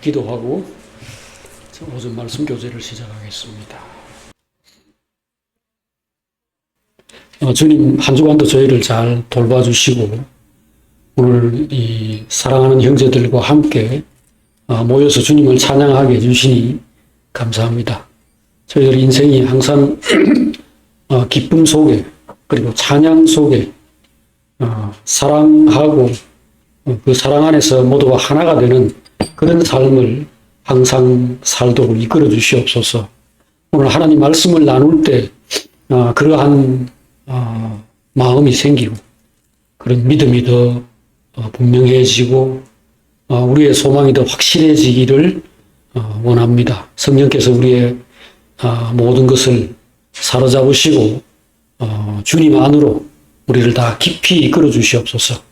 기도하고 오전 말씀 교제를 시작하겠습니다. 주님 한 주간도 저희를 잘 돌봐주시고 오늘 이 사랑하는 형제들과 함께 모여서 주님을 찬양하게 해주시니 감사합니다. 저희들 인생이 항상 기쁨 속에 그리고 찬양 속에 사랑하고 그 사랑 안에서 모두가 하나가 되는 그런 삶을 항상 살도록 이끌어 주시옵소서. 오늘 하나님 말씀을 나눌 때 그러한 마음이 생기고 그런 믿음이 더 분명해지고 우리의 소망이 더 확실해지기를 원합니다. 성령께서 우리의 모든 것을 사로잡으시고 주님 안으로 우리를 다 깊이 이끌어 주시옵소서.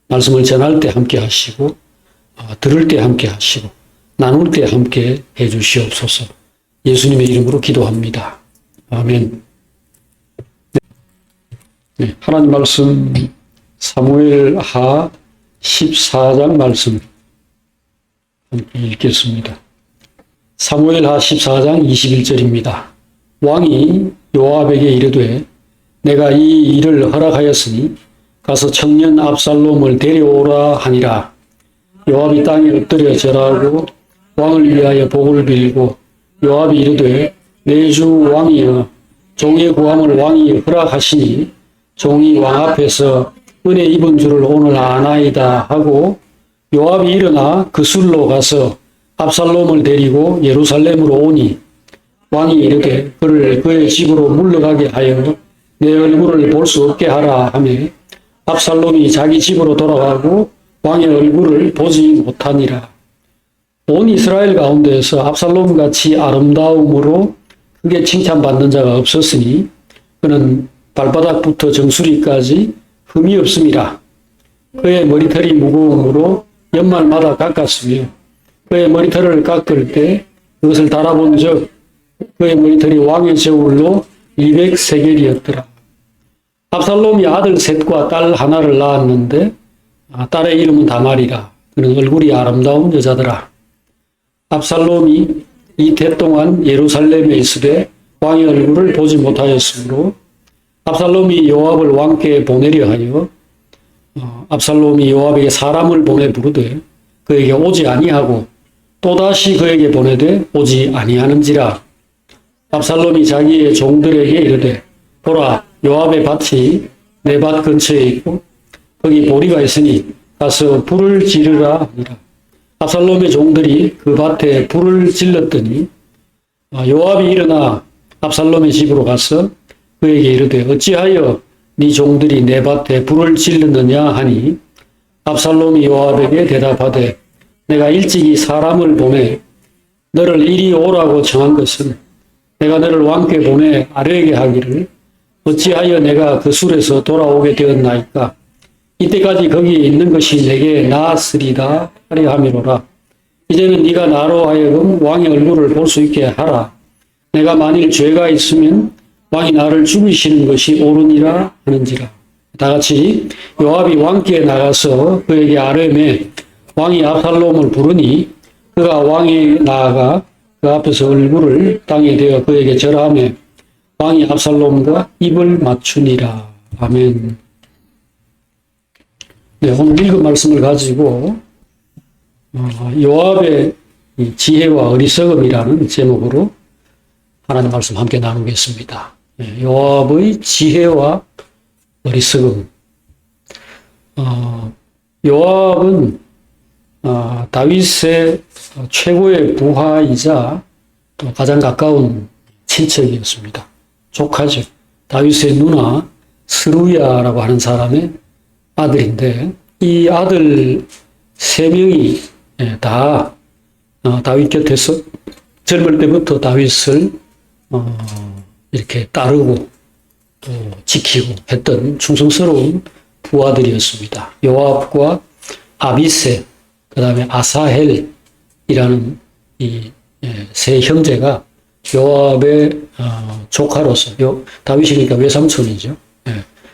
말씀을 전할 때 함께 하시고 들을 때 함께 하시고 나눌 때 함께 해 주시옵소서. 예수님의 이름으로 기도합니다. 아멘. 네, 하나님 말씀 사무엘하 14장 말씀 함께 읽겠습니다. 사무엘하 14장 21절입니다. 왕이 요압에게 이르되 내가 이 일을 허락하였으니 가서 청년 압살롬을 데려오라 하니라. 요압이 땅에 엎드려 절하고 왕을 위하여 복을 빌고 요압이 이르되 내 주 왕이여 종의 구함을 왕이 허락하시니 종이 왕 앞에서 은혜 입은 줄을 오늘 아나이다 하고 요압이 일어나 그 술로 가서 압살롬을 데리고 예루살렘으로 오니 왕이 이르되 그를 그의 집으로 물러가게 하여 내 얼굴을 볼 수 없게 하라 하며 압살롬이 자기 집으로 돌아가고 왕의 얼굴을 보지 못하니라. 온 이스라엘 가운데에서 압살롬같이 아름다움으로 크게 칭찬받는 자가 없었으니 그는 발바닥부터 정수리까지 흠이 없음이라. 그의 머리털이 무거움으로 연말마다 깎았으며 그의 머리털을 깎을 때 그것을 달아본 적 그의 머리털이 왕의 저울로 200세겔이었더라. 압살롬이 아들 셋과 딸 하나를 낳았는데 딸의 이름은 다말이라. 그는 얼굴이 아름다운 여자더라. 압살롬이 이태 동안 예루살렘에 있으되 왕의 얼굴을 보지 못하였으므로 압살롬이 요압을 왕께 보내려 하여 압살롬이 요압에게 사람을 보내 부르되 그에게 오지 아니하고 또다시 그에게 보내되 오지 아니하는지라. 압살롬이 자기의 종들에게 이르되 보라 요압의 밭이 내 밭 근처에 있고 거기 보리가 있으니 가서 불을 지르라 하니라. 압살롬의 종들이 그 밭에 불을 질렀더니 요압이 일어나 압살롬의 집으로 가서 그에게 이르되 어찌하여 네 종들이 내 밭에 불을 질렀느냐 하니 압살롬이 요압에게 대답하되 내가 일찍이 사람을 보내 너를 이리 오라고 청한 것은 내가 너를 왕께 보내 아뢰게 하기를 어찌하여 내가 그 술에서 돌아오게 되었나이까. 이때까지 거기에 있는 것이 내게 나았으리다 하려 함이로라. 이제는 네가 나로 하여금 왕의 얼굴을 볼 수 있게 하라. 내가 만일 죄가 있으면 왕이 나를 죽이시는 것이 옳으니라 하는지라. 다 같이 요압이 왕께 나가서 그에게 아뢰매 왕이 압살롬을 부르니 그가 왕에 나아가 그 앞에서 얼굴을 땅에 대어 그에게 절하며 왕이 압살롬과 입을 맞추니라. 아멘. 네, 오늘 읽은 말씀을 가지고 요압의 지혜와 어리석음이라는 제목으로 하나님 말씀 함께 나누겠습니다. 네, 요압의 지혜와 어리석음. 요압은 다윗의 최고의 부하이자 또 가장 가까운 친척이었습니다. 조카죠. 다윗의 누나 스루야라고 하는 사람의 아들인데 이 아들 3명이 다 다윗 곁에서 젊을 때부터 다윗을 이렇게 따르고 또 지키고 했던 충성스러운 부하들이었습니다. 요압과 아비세, 그 다음에 아사헬이라는 이 세 형제가 요압의 조카로서 다윗이니까 외삼촌이죠.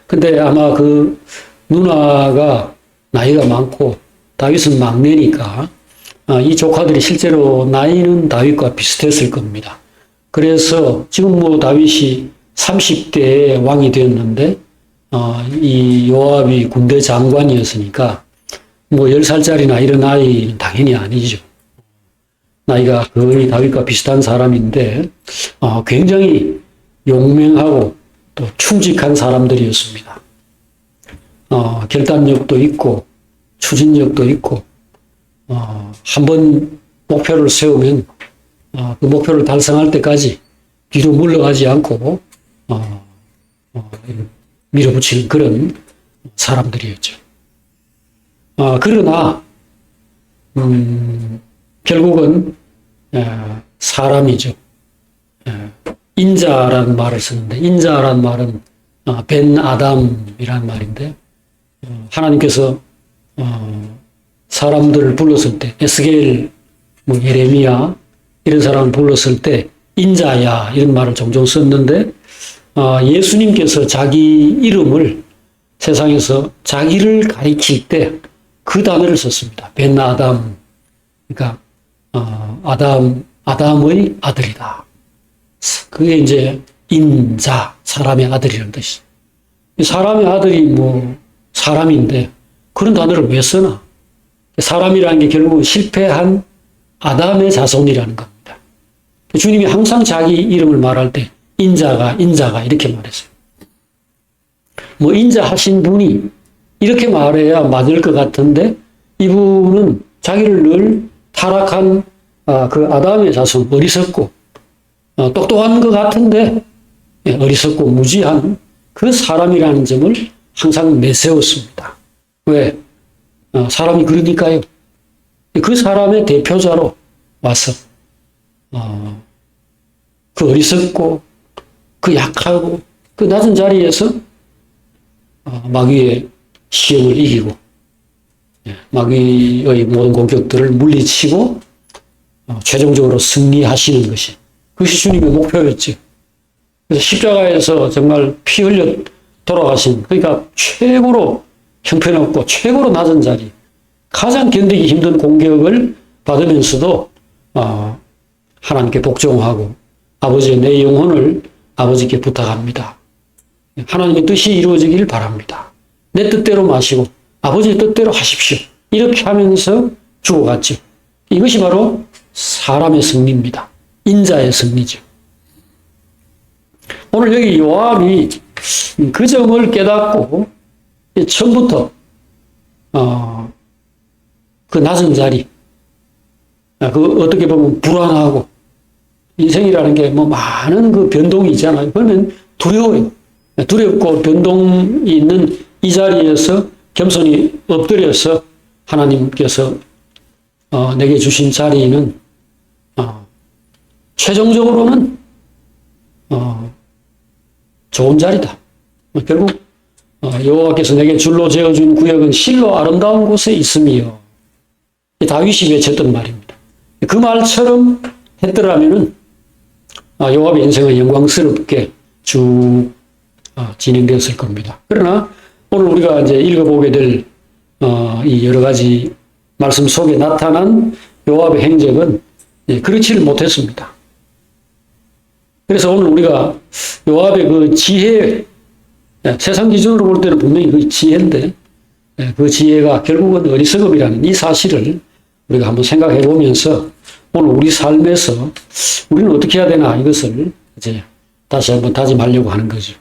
근데 아마 그 누나가 나이가 많고 다윗은 막내니까 이 조카들이 실제로 나이는 다윗과 비슷했을 겁니다. 그래서 지금 뭐 다윗이 30대에 왕이 되었는데 이 요압이 군대 장관이었으니까 뭐 10살짜리나 이런 나이는 당연히 아니죠. 나이가 거의 다윗과 비슷한 사람인데 굉장히 용맹하고 또 충직한 사람들이었습니다. 결단력도 있고 추진력도 있고 한번 목표를 세우면 그 목표를 달성할 때까지 뒤로 물러가지 않고 밀어붙이는 그런 사람들이었죠. 그러나 결국은 사람이죠. 인자라는 말을 쓰는데 인자라는 말은 벤 아담이라는 말인데 하나님께서 사람들을 불렀을 때 에스겔, 뭐 예레미야 이런 사람을 불렀을 때 인자야 이런 말을 종종 썼는데 예수님께서 자기 이름을 세상에서 자기를 가리킬 때 그 단어를 썼습니다. 벤 아담. 그러니까 아담의 아들이다. 그게 이제 인자, 사람의 아들이라는 뜻이죠. 사람의 아들이 뭐 사람인데 그런 단어를 왜 쓰나? 사람이라는 게 결국은 실패한 아담의 자손이라는 겁니다. 주님이 항상 자기 이름을 말할 때 인자가 이렇게 말했어요. 뭐 인자하신 분이 이렇게 말해야 맞을 것 같은데 이분은 자기를 늘 타락한 그 아담의 자손, 어리석고 똑똑한 것 같은데 어리석고 무지한 그 사람이라는 점을 항상 내세웠습니다. 왜? 사람이 그러니까요. 그 사람의 대표자로 와서 그 어리석고 그 약하고 그 낮은 자리에서 마귀의 시험을 이기고 마귀의 모든 공격들을 물리치고 최종적으로 승리하시는 그것이 주님의 목표였죠. 그래서 십자가에서 정말 피 흘려 돌아가신, 그러니까 최고로 형편없고 최고로 낮은 자리, 가장 견디기 힘든 공격을 받으면서도 하나님께 복종하고 아버지의 내 영혼을 아버지께 부탁합니다. 하나님의 뜻이 이루어지기를 바랍니다. 내 뜻대로 마시고 아버지의 뜻대로 하십시오. 이렇게 하면서 죽어갔죠. 이것이 바로 사람의 승리입니다. 인자의 승리죠. 오늘 여기 요압이 그 점을 깨닫고 처음부터 그 낮은 자리, 그 어떻게 보면 불안하고 인생이라는 게 뭐 많은 그 변동이 있잖아요. 그러면 두려워요. 두렵고 변동이 있는 이 자리에서 겸손히 엎드려서 하나님께서 내게 주신 자리는 최종적으로는 좋은 자리다. 결국 여호와께서 내게 줄로 재어준 구역은 실로 아름다운 곳에 있으며, 다윗이 외쳤던 말입니다. 그 말처럼 했더라면은 요압의 인생은 영광스럽게 쭉 진행되었을 겁니다. 그러나 오늘 우리가 이제 읽어보게 될 이 여러 가지 말씀 속에 나타난 요압의 행적은 그렇지를 못했습니다. 그래서 오늘 우리가 요압의 그 지혜, 세상 기준으로 볼 때는 분명히 그 지혜인데 그 지혜가 결국은 어리석음이라는 이 사실을 우리가 한번 생각해 보면서 오늘 우리 삶에서 우리는 어떻게 해야 되나 이것을 이제 다시 한번 다짐하려고 하는 거죠.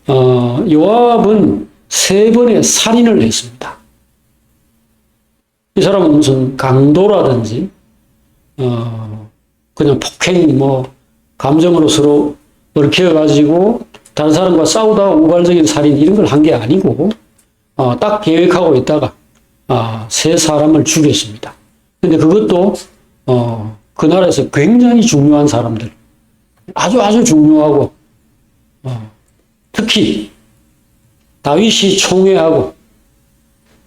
요압은 3번의 살인을 했습니다. 이 사람은 무슨 강도라든지 그냥 폭행, 감정으로 서로 얽혀가지고 다른 사람과 싸우다가 우발적인 살인 이런 걸 한 게 아니고 딱 계획하고 있다가 3사람을 죽였습니다. 근데 그것도 그 나라에서 굉장히 중요한 사람들, 아주 중요하고 특히 다윗이 총애하고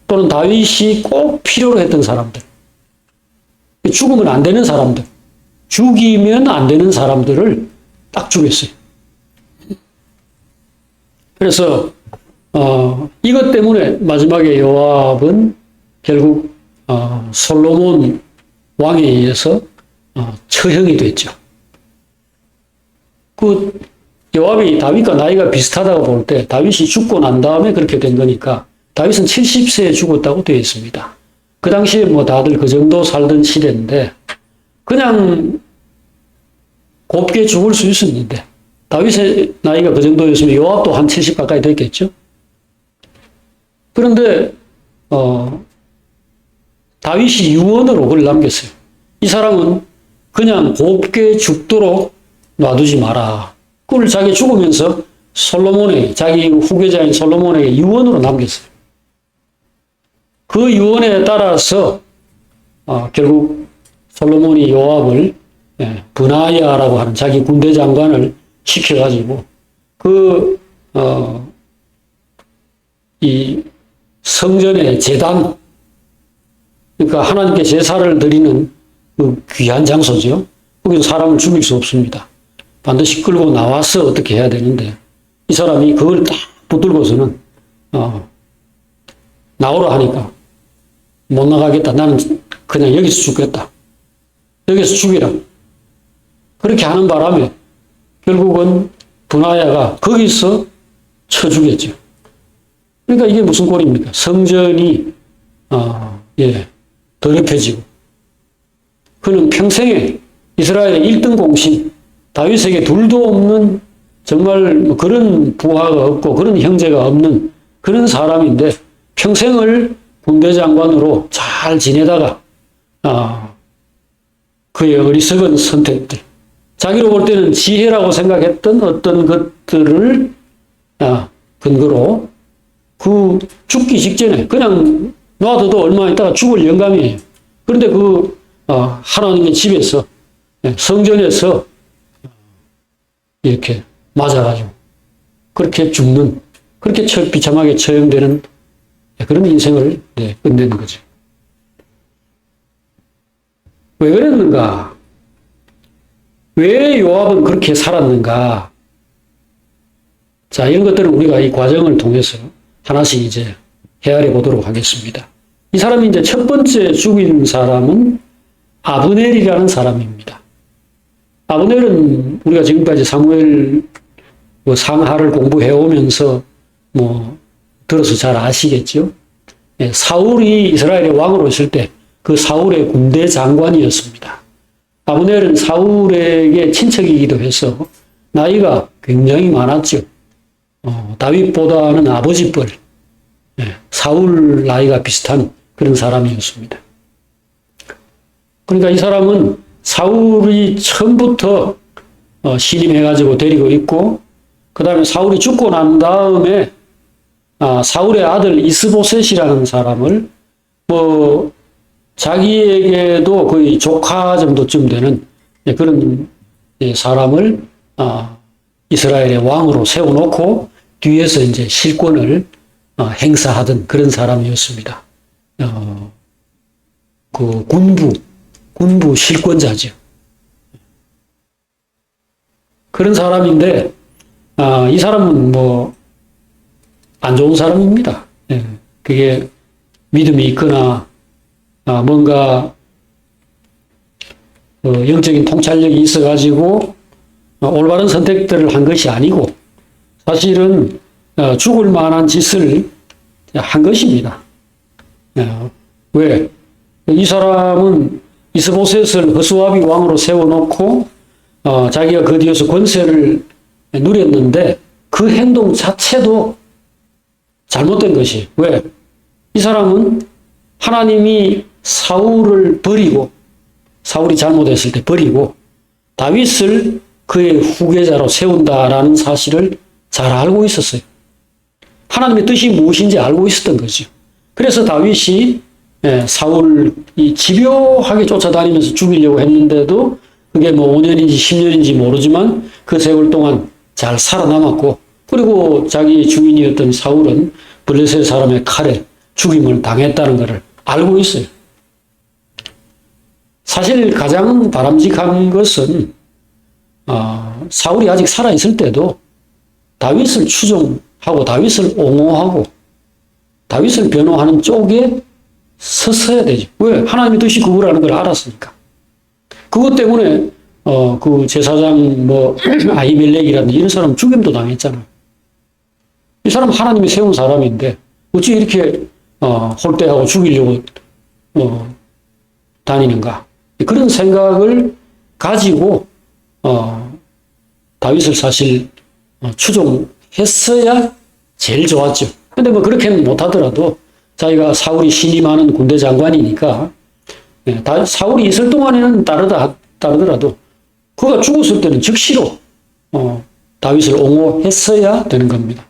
또는 다윗이 꼭 필요로 했던 사람들, 죽으면 안 되는 사람들, 죽이면 안 되는 사람들을 딱 죽였어요. 그래서 이것 때문에 마지막에 요압은 결국 솔로몬 왕에 의해서 처형이 됐죠. 그 요압이 다윗과 나이가 비슷하다고 볼 때 다윗이 죽고 난 다음에 그렇게 된 거니까 다윗은 70세에 죽었다고 되어 있습니다. 그 당시에 뭐 다들 그 정도 살던 시대인데 그냥 곱게 죽을 수 있었는데 다윗의 나이가 그 정도였으면 요압도 한 70 가까이 됐겠죠. 그런데 다윗이 유언으로 그걸 남겼어요. 이 사람은 그냥 곱게 죽도록 놔두지 마라. 그걸 자기 죽으면서 솔로몬에게, 자기 후계자인 솔로몬에게 유언으로 남겼어요. 그 유언에 따라서 결국 솔로몬이 요압을 브나야라고 하는 자기 군대 장관을 시켜가지고 이 성전의 제단, 그러니까 하나님께 제사를 드리는 그 귀한 장소죠. 거기서 사람을 죽일 수 없습니다. 반드시 끌고 나와서 어떻게 해야 되는데 이 사람이 그걸 딱 붙들고서는 나오라 하니까 못 나가겠다. 나는 그냥 여기서 죽겠다. 여기서 죽이라. 그렇게 하는 바람에 결국은 브나야가 거기서 쳐 죽였죠. 그러니까 이게 무슨 꼴입니까? 성전이 더럽혀지고 그는 평생에 이스라엘의 1등 공신, 다윗에게 둘도 없는 정말 그런 부하가 없고 그런 형제가 없는 그런 사람인데 평생을 군대 장관으로 잘 지내다가 그의 어리석은 선택들, 자기로 볼 때는 지혜라고 생각했던 어떤 것들을 근거로 그 죽기 직전에 그냥 놔둬도 얼마 있다가 죽을 영감이에요. 그런데 하나님의 집에서 성전에서 이렇게 맞아가지고 그렇게 죽는, 그렇게 비참하게 처형되는 그런 인생을 끝낸 거죠. 왜 그랬는가? 왜 요압은 그렇게 살았는가? 자, 이런 것들은 우리가 이 과정을 통해서 하나씩 이제 헤아려 보도록 하겠습니다. 이 사람이 이제 첫 번째 죽인 사람은 아브넬이라는 사람입니다. 아브넬은 우리가 지금까지 사무엘 상하를 공부해 오면서 들어서 잘 아시겠죠? 사울이 이스라엘의 왕으로 있을 때 그 사울의 군대 장관이었습니다. 아브넬은 사울에게 친척이기도 해서 나이가 굉장히 많았죠. 다윗보다는 아버지뻘, 사울 나이가 비슷한 그런 사람이었습니다. 그러니까 이 사람은 사울이 처음부터 신임해가지고 데리고 있고, 그 다음에 사울이 죽고 난 다음에 사울의 아들 이스보셋이라는 사람을 자기에게도 거의 조카 정도쯤 되는 그런 사람을 이스라엘의 왕으로 세워놓고 뒤에서 이제 실권을 행사하던 그런 사람이었습니다. 그 군부 실권자죠. 그런 사람인데 이 사람은 안 좋은 사람입니다. 그게 믿음이 있거나 뭔가 영적인 통찰력이 있어가지고 올바른 선택들을 한 것이 아니고 사실은 죽을 만한 짓을 한 것입니다. 왜? 이 사람은 이스보셋을 허수아비 왕으로 세워놓고 자기가 그 뒤에서 권세를 누렸는데 그 행동 자체도 잘못된 것이. 왜? 이 사람은 하나님이 사울을 버리고, 사울이 잘못했을 때 버리고 다윗을 그의 후계자로 세운다라는 사실을 잘 알고 있었어요. 하나님의 뜻이 무엇인지 알고 있었던 거죠. 그래서 다윗이 사울이 집요하게 쫓아다니면서 죽이려고 했는데도 그게 5년인지 10년인지 모르지만 그 세월 동안 잘 살아남았고, 그리고 자기 주인이었던 사울은 블레셋 사람의 칼에 죽임을 당했다는 것을 알고 있어요. 사실 가장 바람직한 것은 사울이 아직 살아있을 때도 다윗을 추종하고 다윗을 옹호하고 다윗을 변호하는 쪽에 섰어야 되죠. 왜? 하나님의 뜻이 그거라는 걸 알았으니까. 그것 때문에 그 제사장 아히멜렉이라든지 이런 사람 죽임도 당했잖아요. 이 사람 하나님이 세운 사람인데 어찌 이렇게 홀대하고 죽이려고 다니는가. 그런 생각을 가지고 다윗을 사실 추종했어야 제일 좋았죠. 근데 그렇게는 못하더라도 자기가 사울이 신임하는 군대 장관이니까 사울이 있을 동안에는 따르더라도 그가 죽었을 때는 즉시로 다윗을 옹호했어야 되는 겁니다.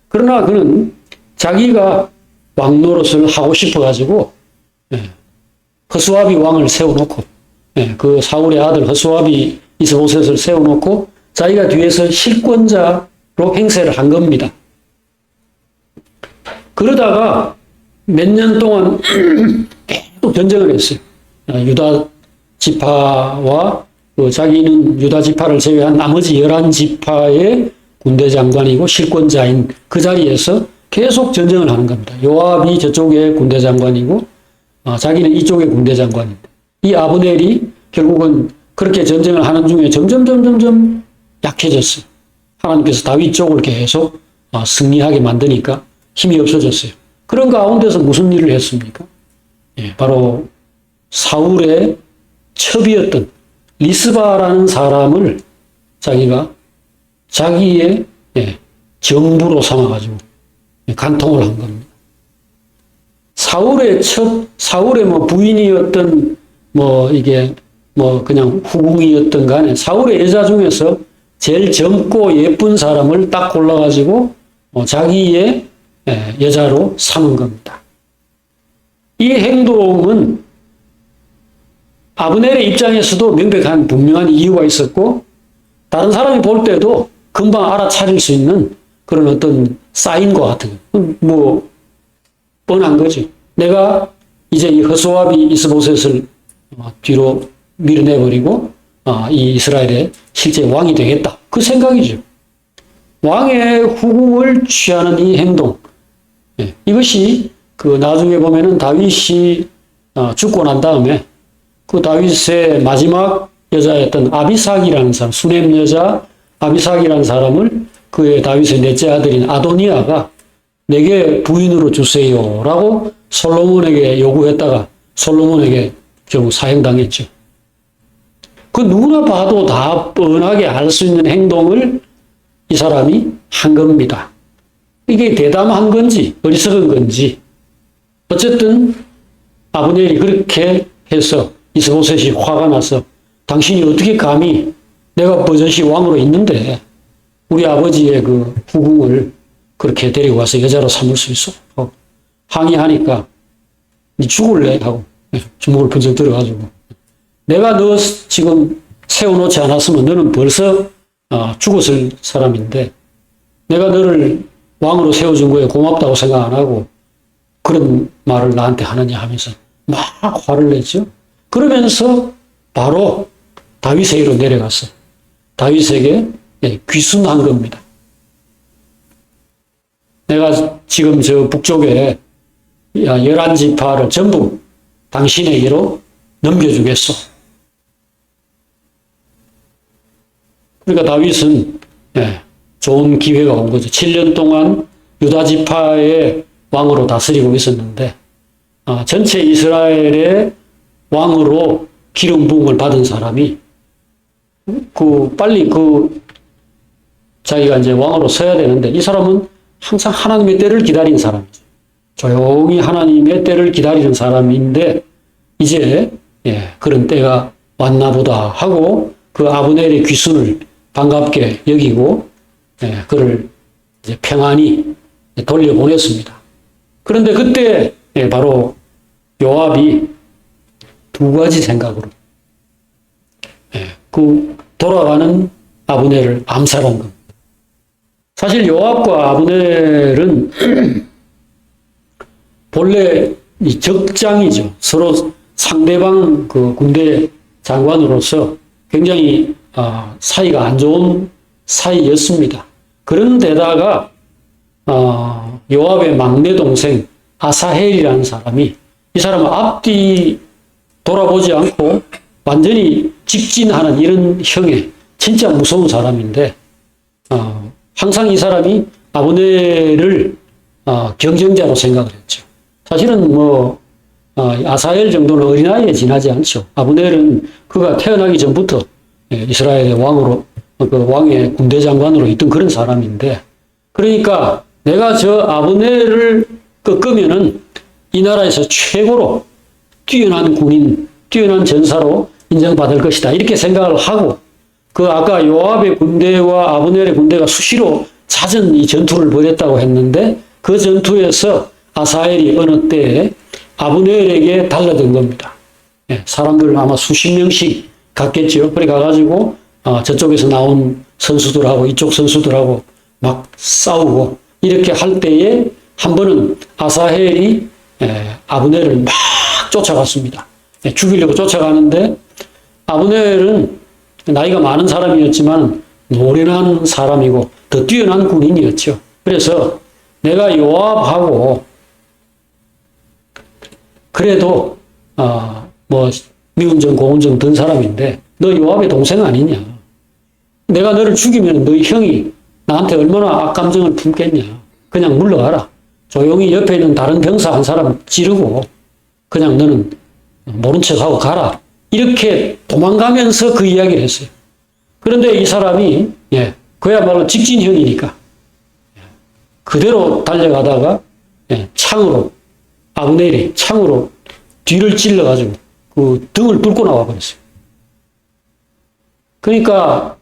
그러나 그는 자기가 왕 노릇을 하고 싶어가지고 허수아비 왕을 세워놓고 그 사울의 아들 허수아비 이스보셋을 세워놓고 자기가 뒤에서 실권자로 행세를 한 겁니다. 그러다가 몇 년 동안 계속 전쟁을 했어요. 유다 지파와 자기는 유다 지파를 제외한 나머지 11지파의 군대 장관이고 실권자인 그 자리에서 계속 전쟁을 하는 겁니다. 요압이 저쪽의 군대 장관이고 자기는 이쪽의 군대 장관인데 이 아브넬이 결국은 그렇게 전쟁을 하는 중에 점점 약해졌어요. 하나님께서 다윗 쪽을 계속 승리하게 만드니까 힘이 없어졌어요. 그런 가운데서 무슨 일을 했습니까? 바로 사울의 첩이었던 리스바라는 사람을 자기가 자기의 정부로 삼아가지고 간통을 한 겁니다. 사울의 부인이었던 그냥 후궁이었던 간에 사울의 여자 중에서 제일 젊고 예쁜 사람을 딱 골라가지고 자기의 여자로 삼은 겁니다. 이 행동은 아브넬의 입장에서도 명백한 분명한 이유가 있었고 다른 사람이 볼 때도 금방 알아차릴 수 있는 그런 어떤 사인과 같은 뻔한 거죠. 내가 이제 이 허수아비 이스보셋을 뒤로 밀어내버리고 이 이스라엘의 실제 왕이 되겠다. 그 생각이죠. 왕의 후궁을 취하는 이 행동. 이것이 나중에 보면은 다윗이 죽고 난 다음에 그 다윗의 마지막 여자였던 아비삭이라는 사람, 수넴 여자 아비삭이라는 사람을 그의 다윗의 넷째 아들인 아도니아가 내게 부인으로 주세요라고 솔로몬에게 요구했다가 솔로몬에게 결국 사형당했죠. 그 누구나 봐도 다 뻔하게 알 수 있는 행동을 이 사람이 한 겁니다. 이게 대담한 건지 어리석은 건지 어쨌든 아브넬이 그렇게 해서 이스보셋이 화가 나서 당신이 어떻게 감히 내가 버젓이 왕으로 있는데 우리 아버지의 그 후궁을 그렇게 데리고 와서 여자로 삼을 수 있어? 항의하니까 니 죽을래? 하고 주먹을 번쩍 들어가지고 내가 너 지금 세워놓지 않았으면 너는 벌써 죽었을 사람인데 내가 너를 왕으로 세워준 거에 고맙다고 생각 안 하고 그런 말을 나한테 하느냐 하면서 막 화를 냈죠. 그러면서 바로 다윗에게로 내려갔어. 다윗에게 귀순한 겁니다. 내가 지금 저 북쪽에 11지파를 전부 당신에게로 넘겨주겠소. 그러니까 다윗은 좋은 기회가 온 거죠. 7년 동안 유다 지파의 왕으로 다스리고 있었는데 전체 이스라엘의 왕으로 기름 부음을 받은 사람이 빨리 자기가 이제 왕으로 서야 되는데 이 사람은 항상 하나님의 때를 기다린 사람이죠. 조용히 하나님의 때를 기다리는 사람인데 이제 그런 때가 왔나 보다 하고 그 아브넬의 귀순을 반갑게 여기고 그를 이제 평안히 돌려보냈습니다. 그런데 그때 바로 요압이 두 가지 생각으로 그 돌아가는 아브넬을 암살한 겁니다. 사실 요압과 아브넬은 본래 적장이죠. 서로 상대방 그 군대 장관으로서 굉장히 사이가 안 좋은 사이였습니다. 그런데다가 요압의 막내 동생 아사헬이라는 사람이 이 사람은 앞뒤 돌아보지 않고 완전히 직진하는 이런 형의 진짜 무서운 사람인데, 항상 이 사람이 아브넬을 경쟁자로 생각을 했죠. 사실은 아사엘 정도는 어린아이에 지나지 않죠. 아브넬은 그가 태어나기 전부터 이스라엘의 왕으로, 그 왕의 군대 장관으로 있던 그런 사람인데, 그러니까 내가 저 아브넬을 꺾으면은 이 나라에서 최고로 뛰어난 군인, 뛰어난 전사로 인정받을 것이다. 이렇게 생각을 하고, 그 아까 요압의 군대와 아브넬의 군대가 수시로 잦은 이 전투를 벌였다고 했는데, 그 전투에서 아사엘이 어느 때에 아브넬에게 달라든 겁니다. 사람들 아마 수십 명씩 갔겠죠. 그래 가가지고 저쪽에서 나온 선수들하고 이쪽 선수들하고 막 싸우고 이렇게 할 때에 한 번은 아사헬이 아브넬을 막 쫓아갔습니다. 죽이려고 쫓아가는데, 아브넬은 나이가 많은 사람이었지만 노련한 사람이고 더 뛰어난 군인이었죠. 그래서 내가 요압하고 그래도 미운정 고운정 든 사람인데 너 요압의 동생 아니냐? 내가 너를 죽이면 너희 형이 나한테 얼마나 악감정을 품겠냐? 그냥 물러가라. 조용히 옆에 있는 다른 병사 한 사람 찌르고 그냥 너는 모른 척하고 가라. 이렇게 도망가면서 그 이야기를 했어요. 그런데 이 사람이 그야말로 직진형이니까 그대로 달려가다가 창으로, 아브넬이 창으로 뒤를 찔러가지고 그 등을 뚫고 나와 버렸어요. 그러니까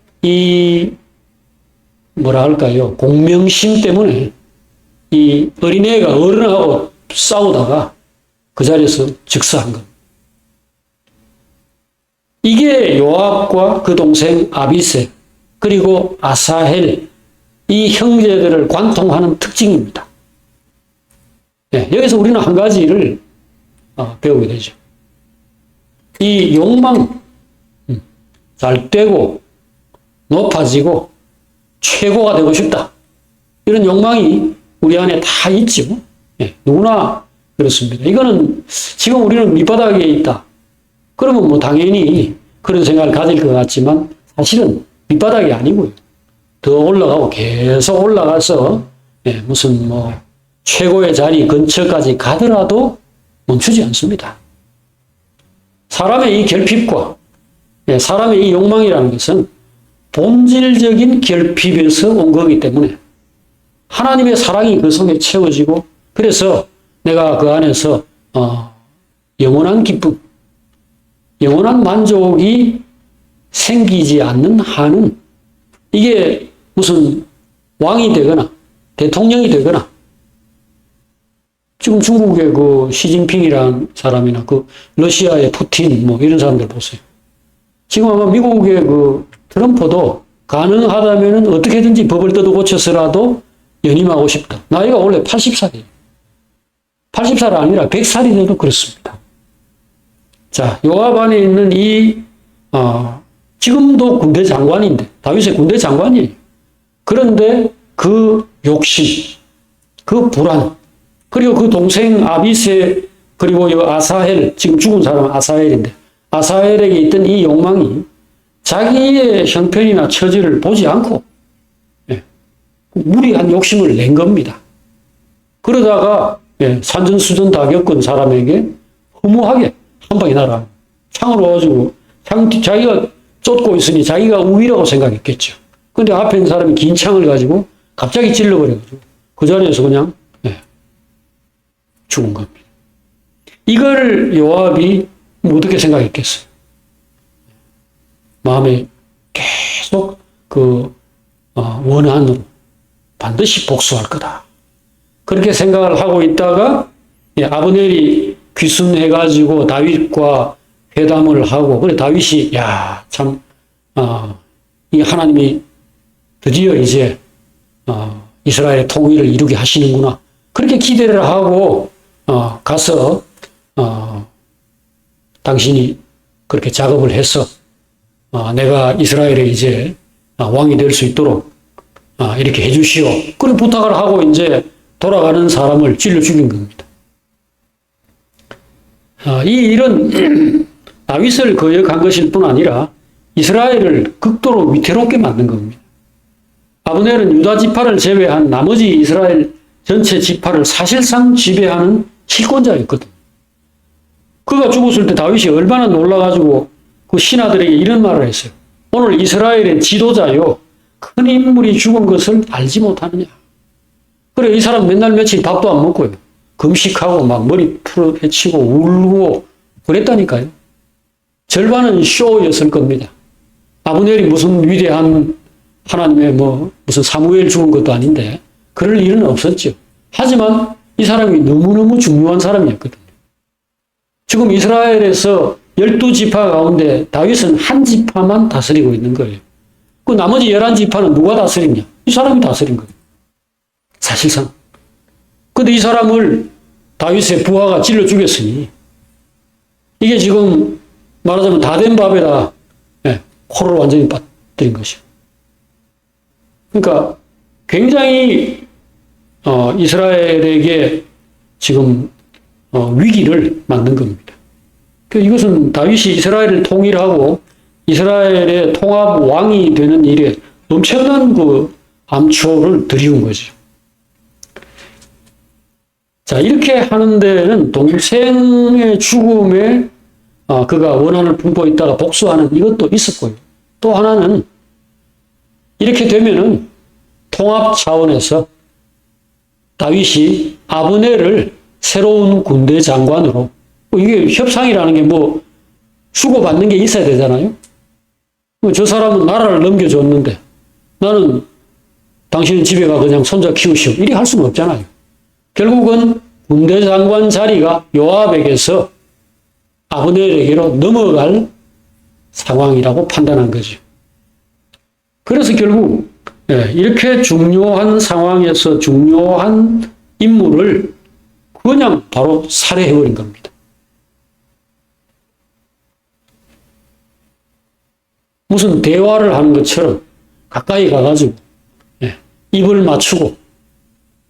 공명심 때문에 이 어린애가 어른하고 싸우다가 그 자리에서 즉사한 겁니다. 이게 요압과 그 동생 아비세 그리고 아사헬, 이 형제들을 관통하는 특징입니다. 여기서 우리는 한 가지를 배우게 되죠. 이 욕망, 잘 되고 높아지고 최고가 되고 싶다. 이런 욕망이 우리 안에 다 있죠. 누구나 그렇습니다. 이거는 지금 우리는 밑바닥에 있다. 그러면 당연히 그런 생각을 가질 것 같지만 사실은 밑바닥이 아니고요. 더 올라가고 계속 올라가서 무슨 최고의 자리 근처까지 가더라도 멈추지 않습니다. 사람의 이 결핍과 사람의 이 욕망이라는 것은 본질적인 결핍에서 온 거기 때문에 하나님의 사랑이 그 속에 채워지고, 그래서 내가 그 안에서 영원한 기쁨, 영원한 만족이 생기지 않는 한은 이게 무슨 왕이 되거나 대통령이 되거나, 지금 중국의 그 시진핑이라는 사람이나 그 러시아의 푸틴 이런 사람들 보세요. 지금 아마 미국의 그 트럼프도 가능하다면은 어떻게든지 법을 뜯어 고쳐서라도 연임하고 싶다. 나이가 원래 80살이에요. 80살 아니라 100살이 돼도 그렇습니다. 자, 요압 안에 있는 지금도 군대 장관인데, 다윗의 군대 장관이에요. 그런데 그 욕심, 그 불안, 그리고 그 동생 아비세, 그리고 이 아사헬, 지금 죽은 사람은 아사헬인데, 아사헬에게 있던 이 욕망이 자기의 형편이나 처지를 보지 않고 무리한 욕심을 낸 겁니다. 그러다가 산전수전 다 겪은 사람에게 허무하게 한 방에 날아 창으로 와가지고 자기가 쫓고 있으니 자기가 우위라고 생각했겠죠. 근데 앞에 있는 사람이 긴 창을 가지고 갑자기 찔러버려가지고 그 자리에서 그냥 죽은 겁니다. 이걸 요압이 어떻게 생각했겠어요? 마음에 계속 원한으로 반드시 복수할 거다. 그렇게 생각을 하고 있다가 아브넬이 귀순해가지고 다윗과 회담을 하고, 그래 다윗이 이 하나님이 드디어 이제 이스라엘의 통일을 이루게 하시는구나. 그렇게 기대를 하고 가서 당신이 그렇게 작업을 해서 내가 이스라엘에 이제 왕이 될 수 있도록 이렇게 해주시오. 그런 부탁을 하고 이제 돌아가는 사람을 찔러 죽인 겁니다. 이 일은 다윗을 거역한 것일 뿐 아니라 이스라엘을 극도로 위태롭게 만든 겁니다. 아브넬은 유다 지파를 제외한 나머지 이스라엘 전체 지파를 사실상 지배하는 실권자였거든요. 그가 죽었을 때 다윗이 얼마나 놀라가지고 그 신하들에게 이런 말을 했어요. 오늘 이스라엘의 지도자요, 큰 인물이 죽은 것을 알지 못하느냐. 그래, 이 사람 맨날 며칠 밥도 안 먹고요. 금식하고 막 머리 풀어 헤치고 울고 그랬다니까요. 절반은 쇼였을 겁니다. 아브넬이 무슨 위대한 하나님의 무슨 사무엘 죽은 것도 아닌데 그럴 일은 없었죠. 하지만 이 사람이 너무너무 중요한 사람이었거든요. 지금 이스라엘에서 12지파 가운데 다윗은 한 지파만 다스리고 있는 거예요. 그 나머지 11지파는 누가 다스리냐? 이 사람이 다스린 거예요. 사실상. 근데 이 사람을 다윗의 부하가 찔러 죽였으니 이게 지금 말하자면 다 된 밥에다 코를 완전히 빠뜨린 것이요. 그러니까 굉장히 이스라엘에게 지금 위기를 만든 겁니다. 이것은 다윗이 이스라엘을 통일하고 이스라엘의 통합 왕이 되는 일에 엄청난 그 암초를 들이운 거죠. 자, 이렇게 하는 데는 동생의 죽음에 그가 원한을 품고 있다가 복수하는 이것도 있었고요. 또 하나는 이렇게 되면은 통합 차원에서 다윗이 아브넬을 새로운 군대 장관으로, 이게 협상이라는 게 주고받는 게 있어야 되잖아요. 저 사람은 나라를 넘겨줬는데 나는 당신은 집에 가 그냥 손자 키우시오. 이리 할 수는 없잖아요. 결국은 군대 장관 자리가 요압에게서 아브넬에게로 넘어갈 상황이라고 판단한 거죠. 그래서 결국 이렇게 중요한 상황에서 중요한 인물을 그냥 바로 살해해버린 겁니다. 무슨 대화를 하는 것처럼 가까이 가가지고 입을 맞추고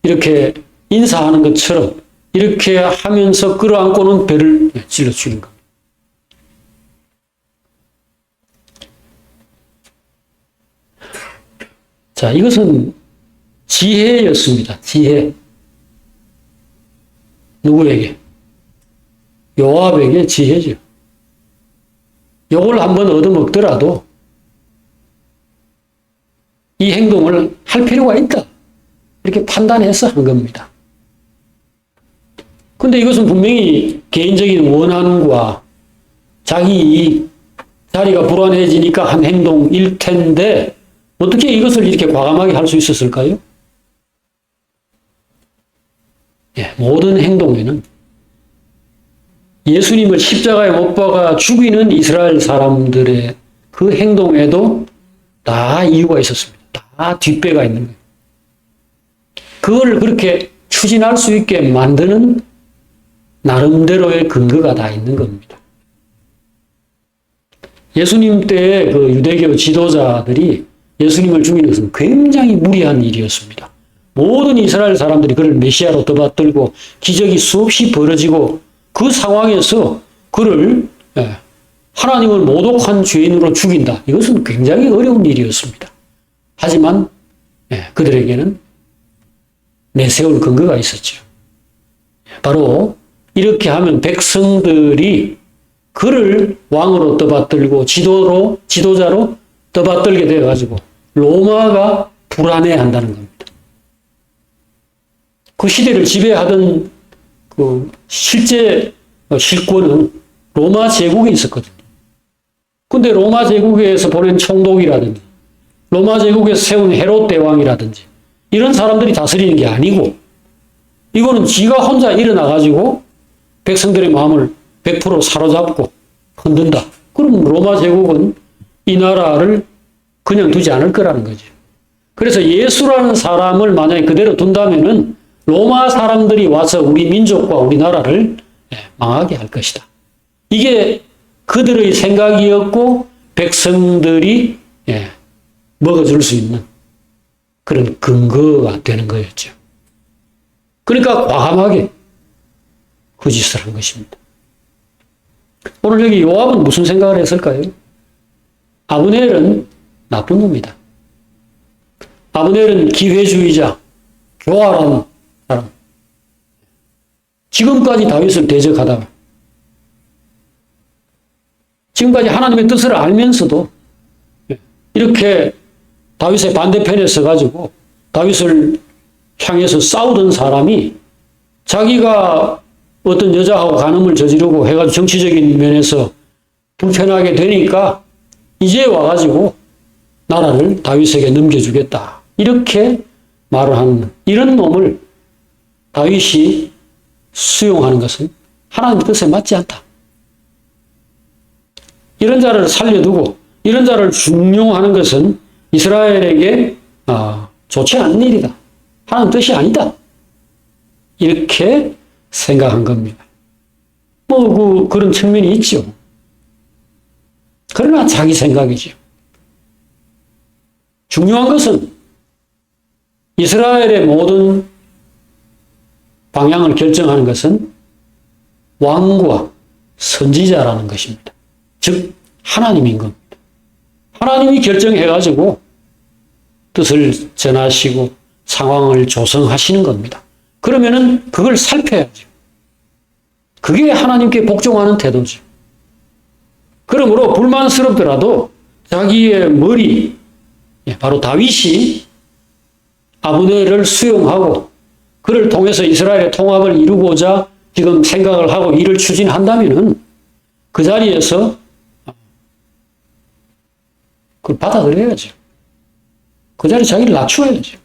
이렇게 인사하는 것처럼 이렇게 하면서 끌어안고는 배를 찔러 죽인 겁니다. 자, 이것은 지혜였습니다. 지혜. 누구에게? 요압에게 지혜죠. 요걸 한번 얻어먹더라도 이 행동을 할 필요가 있다. 이렇게 판단해서 한 겁니다. 근데 이것은 분명히 개인적인 원한과 자기 이익, 자리가 불안해지니까 한 행동일 텐데 어떻게 이것을 이렇게 과감하게 할 수 있었을까요? 모든 행동에는 예수님을 십자가에 못 박아 죽이는 이스라엘 사람들의 그 행동에도 다 이유가 있었습니다. 다 뒷배가 있는 거예요. 그걸 그렇게 추진할 수 있게 만드는 나름대로의 근거가 다 있는 겁니다. 예수님 때의 그 유대교 지도자들이 예수님을 죽이는 것은 굉장히 무리한 일이었습니다. 모든 이스라엘 사람들이 그를 메시아로 떠받들고 기적이 수없이 벌어지고 그 상황에서 그를 하나님을 모독한 죄인으로 죽인다. 이것은 굉장히 어려운 일이었습니다. 하지만 그들에게는 내세울 근거가 있었죠. 바로 이렇게 하면 백성들이 그를 왕으로 떠받들고 지도자로 떠받들게 되어가지고 로마가 불안해한다는 겁니다. 그 시대를 지배하던 그 실제 실권은 로마 제국에 있었거든요. 근데 로마 제국에서 보낸 총독이라든지 로마 제국에서 세운 헤롯 대왕이라든지 이런 사람들이 다스리는 게 아니고 이거는 지가 혼자 일어나가지고 백성들의 마음을 100% 사로잡고 흔든다. 그럼 로마 제국은 이 나라를 그냥 두지 않을 거라는 거죠. 그래서 예수라는 사람을 만약에 그대로 둔다면은 로마 사람들이 와서 우리 민족과 우리나라를 망하게 할 것이다. 이게 그들의 생각이었고 백성들이 먹어줄 수 있는 그런 근거가 되는 거였죠. 그러니까 과감하게 그 짓을 한 것입니다. 오늘 여기 요압은 무슨 생각을 했을까요? 아브넬은 나쁜 놈이다. 아브넬은 기회주의자, 교활한 사람. 지금까지 다윗을 대적하다가 지금까지 하나님의 뜻을 알면서도 이렇게 다윗의 반대편에 서가지고 다윗을 향해서 싸우던 사람이 자기가 어떤 여자하고 간음을 저지르고 해가지고 정치적인 면에서 불편하게 되니까 이제 와가지고 나라를 다윗에게 넘겨주겠다. 이렇게 말을 하는 이런 놈을 다윗이 수용하는 것은 하나님의 뜻에 맞지 않다. 이런 자를 살려두고 이런 자를 중용하는 것은 이스라엘에게 좋지 않은 일이다. 하나님 뜻이 아니다. 이렇게 생각한 겁니다. 그런 측면이 있죠. 그러나 자기 생각이죠. 중요한 것은 이스라엘의 모든 방향을 결정하는 것은 왕과 선지자라는 것입니다. 즉 하나님인 겁니다. 하나님이 결정해가지고 뜻을 전하시고 상황을 조성하시는 겁니다. 그러면은 그걸 살펴야죠. 그게 하나님께 복종하는 태도죠. 그러므로 불만스럽더라도 자기의 머리, 바로 다윗이 아브넬을 수용하고 그를 통해서 이스라엘의 통합을 이루고자 지금 생각을 하고 일을 추진한다면은 그 자리에서 그걸 받아들여야죠. 그 자리에 자기를 낮추어야죠.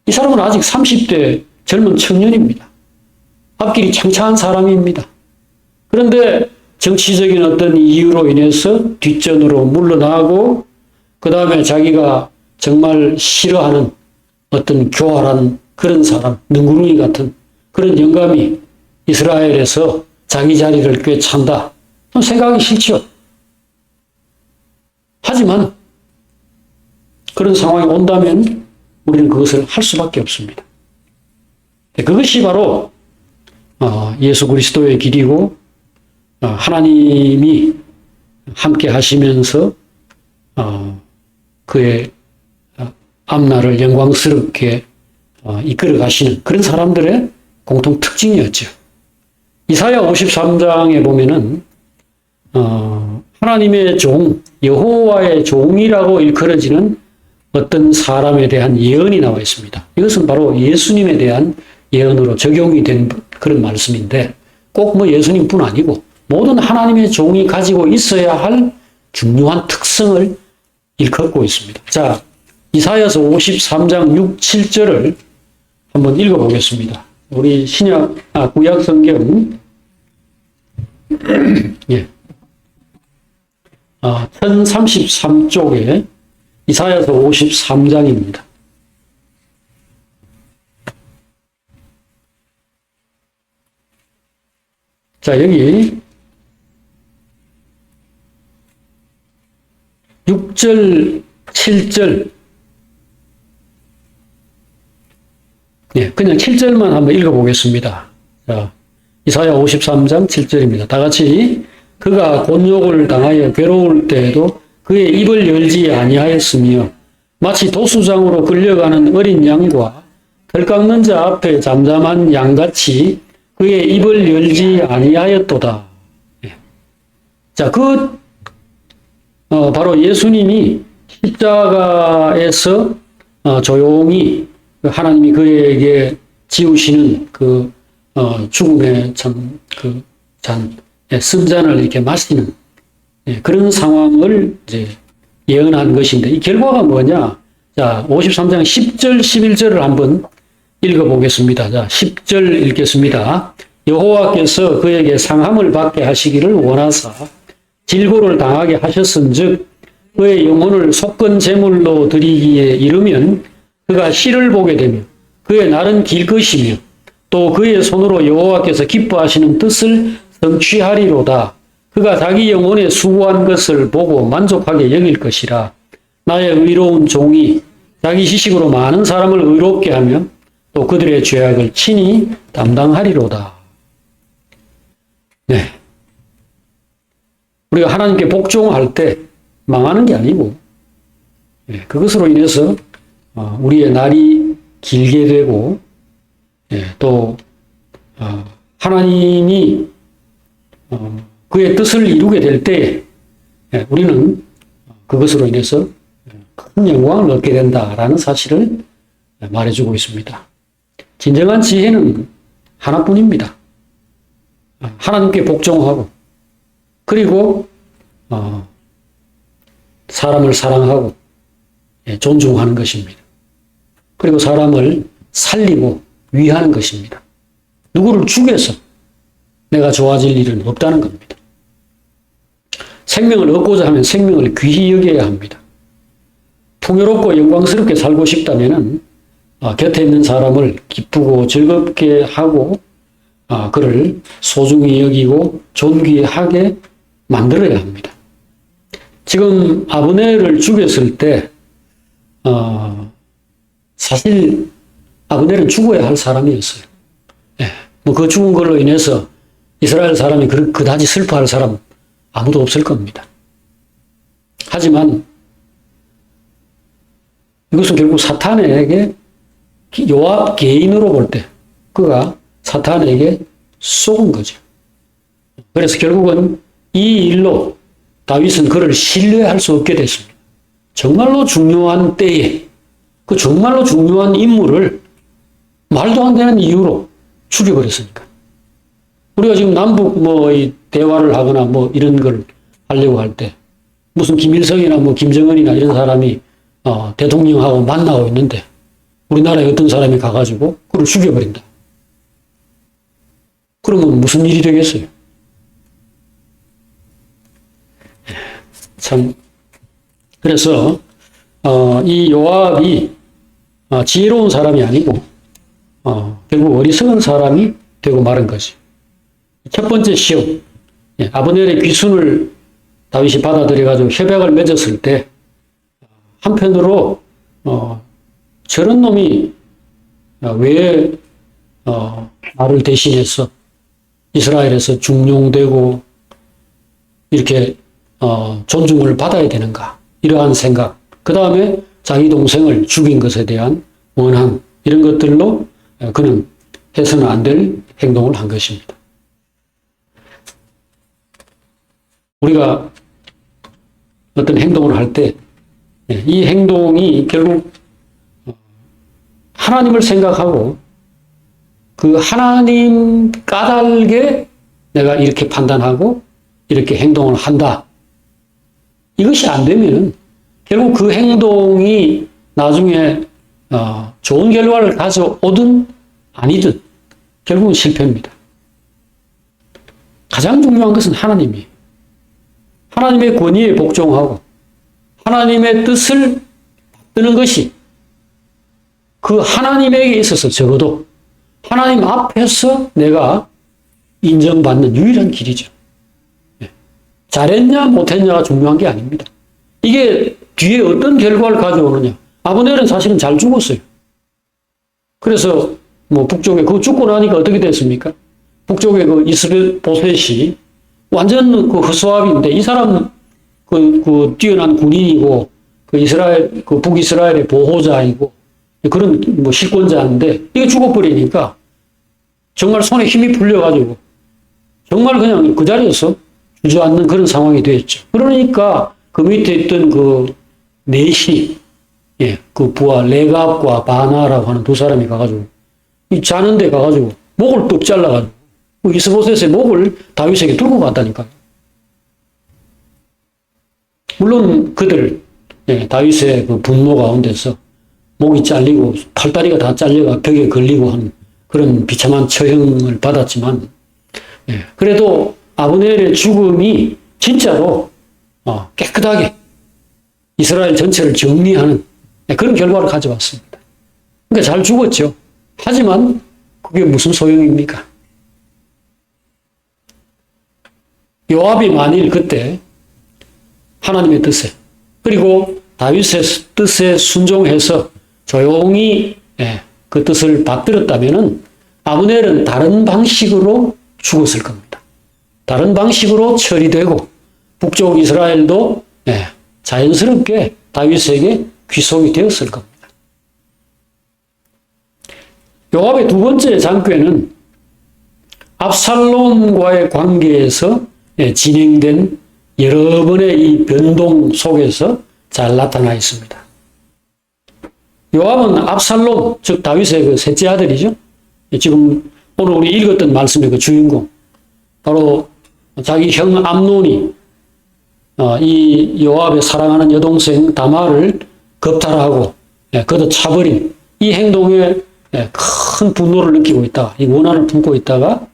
이 사람은 아직 30대 젊은 청년입니다. 앞길이 창창한 사람입니다. 그런데 정치적인 어떤 이유로 인해서 뒷전으로 물러나고 그 다음에 자기가 정말 싫어하는 어떤 교활한 그런 사람, 능구렁이 같은 그런 영감이 이스라엘에서 자기 자리를 꿰찬다. 생각하기 싫죠. 하지만 그런 상황이 온다면 우리는 그것을 할 수밖에 없습니다. 그것이 바로 예수 그리스도의 길이고 하나님이 함께 하시면서 그의 앞날을 영광스럽게 이끌어 가시는 그런 사람들의 공통 특징이었죠. 이사야 53장에 보면은 하나님의 종, 여호와의 종이라고 일컬어지는 어떤 사람에 대한 예언이 나와 있습니다. 이것은 바로 예수님에 대한 예언으로 적용이 된 그런 말씀인데 꼭 예수님뿐 아니고 모든 하나님의 종이 가지고 있어야 할 중요한 특성을 일컫고 있습니다. 자, 이사야서 53장 6, 7절을 한번 읽어보겠습니다. 우리 구약 성경 1033쪽에 이사야서 53장입니다. 자, 여기 6절, 7절, 그냥 7절만 한번 읽어보겠습니다. 자, 이사야 53장 7절입니다. 다 같이 그가 곤욕을 당하여 괴로울 때에도 그의 입을 열지 아니하였으며 마치 도수장으로 끌려가는 어린 양과 털 깎는 자 앞에 잠잠한 양같이 그의 입을 열지 아니하였도다. 자, 바로 예수님이 십자가에서 조용히 하나님이 그에게 지우시는 죽음의 잔, 쓴잔을 이렇게 마시는 그런 상황을 이제 예언한 것인데 이 결과가 뭐냐? 자, 53장 10절, 11절을 한번 읽어보겠습니다. 자, 10절 읽겠습니다. 여호와께서 그에게 상함을 받게 하시기를 원하사 질고를 당하게 하셨은즉 그의 영혼을 속건 제물로 드리기에 이르면 그가 시를 보게 되며 그의 날은 길 것이며 또 그의 손으로 여호와께서 기뻐하시는 뜻을 성취하리로다. 그가 자기 영혼에 수고한 것을 보고 만족하게 여길 것이라. 나의 의로운 종이 자기 지식으로 많은 사람을 의롭게 하며 또 그들의 죄악을 친히 담당하리로다. 네. 우리가 하나님께 복종할 때 망하는 게 아니고, 그것으로 인해서 우리의 날이 길게 되고, 또 하나님이 그의 뜻을 이루게 될 때 우리는 그것으로 인해서 큰 영광을 얻게 된다라는 사실을 말해주고 있습니다. 진정한 지혜는 하나뿐입니다. 하나님께 복종하고, 그리고 사람을 사랑하고 존중하는 것입니다. 그리고 사람을 살리고 위하는 것입니다. 누구를 죽여서 내가 좋아질 일은 없다는 겁니다. 생명을 얻고자 하면 생명을 귀히 여겨야 합니다. 풍요롭고 영광스럽게 살고 싶다면 곁에 있는 사람을 기쁘고 즐겁게 하고 그를 소중히 여기고 존귀하게 만들어야 합니다. 지금 아브넬을 죽였을 때 사실 아브넬은 죽어야 할 사람이었어요. 뭐 그 죽은 걸로 인해서 이스라엘 사람이 그다지 슬퍼할 사람 아무도 없을 겁니다. 하지만 이것은 결국 사탄에게 요압 개인으로 볼 때 그가 사탄에게 속은 거죠. 그래서 결국은 이 일로 다윗은 그를 신뢰할 수 없게 됐습니다. 정말로 중요한 때에 그 정말로 중요한 인물을 말도 안 되는 이유로 죽여버렸으니까. 우리가 지금 남북 이 대화를 하거나 이런 걸 하려고 할 때 무슨 김일성이나 김정은이나 이런 사람이 대통령하고 만나고 있는데 우리나라에 어떤 사람이 가가지고 그를 죽여버린다. 그러면 무슨 일이 되겠어요? 참, 그래서 이 요압이 지혜로운 사람이 아니고 결국 어리석은 사람이 되고 마른 거지. 첫 번째 시험, 아브넬의 귀순을 다윗이 받아들여가지고 협약을 맺었을 때 한편으로 저런 놈이 왜 나를 대신해서 이스라엘에서 중용되고 이렇게 존중을 받아야 되는가, 이러한 생각, 그 다음에 자기 동생을 죽인 것에 대한 원한, 이런 것들로 그는 해서는 안 될 행동을 한 것입니다. 우리가 어떤 행동을 할 때 이 행동이 결국 하나님을 생각하고 그 하나님 까닭에 내가 이렇게 판단하고 이렇게 행동을 한다. 이것이 안 되면 결국 그 행동이 나중에 좋은 결과를 가져오든 아니든 결국은 실패입니다. 가장 중요한 것은 하나님이에요. 하나님의 권위에 복종하고 하나님의 뜻을 받드는 것이 그 하나님에게 있어서 적어도 하나님 앞에서 내가 인정받는 유일한 길이죠. 잘했냐 못했냐가 중요한 게 아닙니다. 이게 뒤에 어떤 결과를 가져오느냐. 아브넬은 사실은 잘 죽었어요. 그래서 북쪽에 그거 죽고 나니까 어떻게 됐습니까? 북쪽에 그 이스보셋이 완전 그 허수아비인데 이 사람 그 뛰어난 군인이고 그 북이스라엘의 보호자이고 그런 실권자인데 이게 죽어버리니까 정말 손에 힘이 풀려가지고 정말 그냥 그 자리에서 주저앉는 그런 상황이 됐죠. 그러니까 그 밑에 있던 그 넷이 그 부하 레갑과 바나라고 하는 두 사람이 가가지고 이 자는 데 가가지고 목을 뚝 잘라가지고 이스보셋의 목을 다윗에게 들고 갔다니까요. 물론 그들 다윗의 그 분노 가운데서 목이 잘리고 팔다리가 다 잘려가 벽에 걸리고 하는 그런 비참한 처형을 받았지만 그래도 아브넬의 죽음이 진짜로 깨끗하게 이스라엘 전체를 정리하는 그런 결과를 가져왔습니다. 그러니까 잘 죽었죠. 하지만 그게 무슨 소용입니까? 요압이 만일 그때 하나님의 뜻에 그리고 다윗의 뜻에 순종해서 조용히 그 뜻을 받들었다면 아브넬은 다른 방식으로 죽었을 겁니다. 다른 방식으로 처리되고 북쪽 이스라엘도 자연스럽게 다윗에게 귀속이 되었을 겁니다. 요압의 두 번째 장꾀는 압살롬과의 관계에서 진행된 여러 번의 이 변동 속에서 잘 나타나 있습니다. 요압은 압살롬, 즉 다윗의 그 셋째 아들이죠. 지금 오늘 우리 읽었던 말씀의 그 주인공, 바로 자기 형 암논이 이 요압의 사랑하는 여동생 다말을 겁탈하고 걷어차버린 이 행동에 큰 분노를 느끼고 있다가, 이 원한을 품고 있다가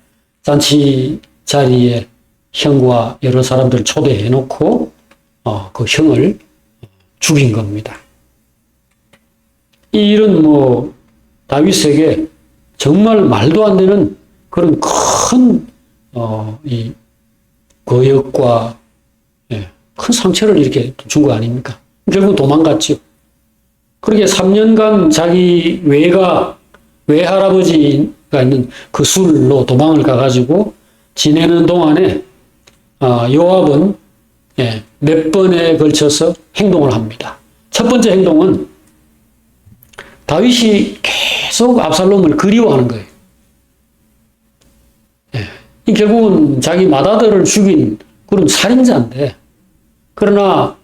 잔치 자리에 형과 여러 사람들을 초대해 놓고 그 형을 죽인 겁니다. 이 일은 다윗에게 정말 말도 안 되는 그런 큰 이 거역과 큰 상처를 이렇게 준 거 아닙니까? 결국 도망갔죠. 그렇게 3년간 자기 외할아버지가 있는 그 술로 도망을 가가지고 지내는 동안에 요압은 몇 번에 걸쳐서 행동을 합니다. 첫 번째 행동은 다윗이 계속 압살롬을 그리워하는 거예요. 결국은 자기 맏아들을 죽인 그런 살인자인데, 그러나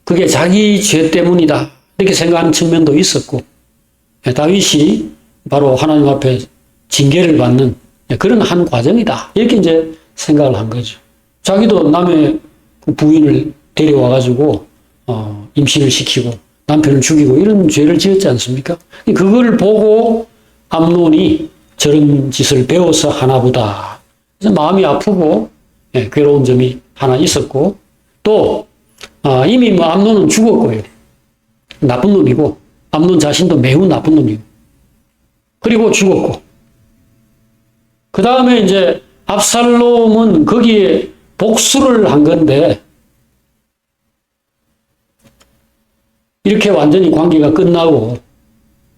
그게 자기 죄 때문이다 이렇게 생각하는 측면도 있었고, 다윗이 바로 하나님 앞에 징계를 받는 그런 한 과정이다 이렇게 이제 생각을 한 거죠. 자기도 남의 부인을 데려와가지고 임신을 시키고 남편을 죽이고 이런 죄를 지었지 않습니까? 그걸 보고 암논이 저런 짓을 배워서 하나보다. 그래서 마음이 아프고 괴로운 점이 하나 있었고, 또 이미 암논은 죽었고요. 나쁜 놈이고, 암논 자신도 매우 나쁜 놈이고, 그리고 죽었고, 그 다음에 이제 압살롬은 거기에 복수를 한 건데, 이렇게 완전히 관계가 끝나고,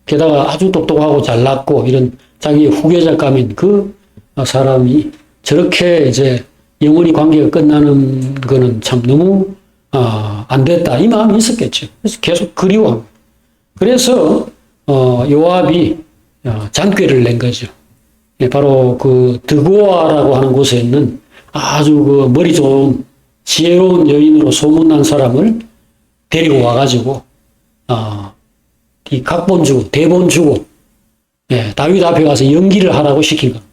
게다가 아주 똑똑하고 잘났고, 이런 자기 후계자감인 그 사람이 저렇게 이제 영원히 관계가 끝나는 거는 참 너무 안 됐다 이 마음이 있었겠죠. 그래서 계속 그리워합니다. 그래서 요압이 장꾀를 낸 거죠. 바로 그 드고아라고 하는 곳에 있는 아주 그 머리 좋은 지혜로운 여인으로 소문난 사람을 데리고 와가지고 이 각본 주고 대본 주고 다윗 앞에 가서 연기를 하라고 시킨 겁니다.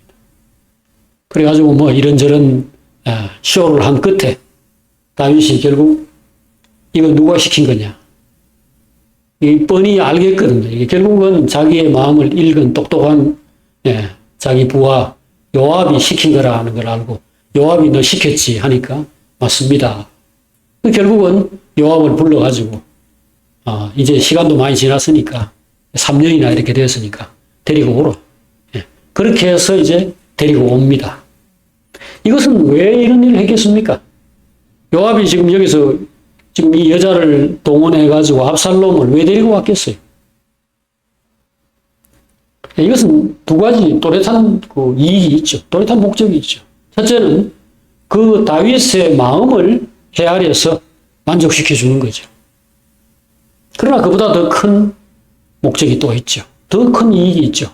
그래가지고 이런저런 쇼를 한 끝에 다윗이 결국 이거 누가 시킨 거냐. 이 뻔히 알겠거든요. 이게 결국은 자기의 마음을 읽은 똑똑한 자기 부하 요압이 시킨 거라는 걸 알고, 요압이 너 시켰지 하니까 맞습니다. 결국은 요압을 불러가지고 이제 시간도 많이 지났으니까 3년이나 이렇게 되었으니까 데리고 오라. 그렇게 해서 이제 데리고 옵니다. 이것은 왜 이런 일을 했겠습니까? 요압이 지금 여기서 지금 이 여자를 동원해가지고 압살롬을 왜 데리고 왔겠어요? 이것은 두 가지 또렷한 그 이익이 있죠. 또렷한 목적이 있죠. 첫째는 그 다윗의 마음을 헤아려서 만족시켜 주는 거죠. 그러나 그보다 더 큰 목적이 또 있죠. 더 큰 이익이 있죠.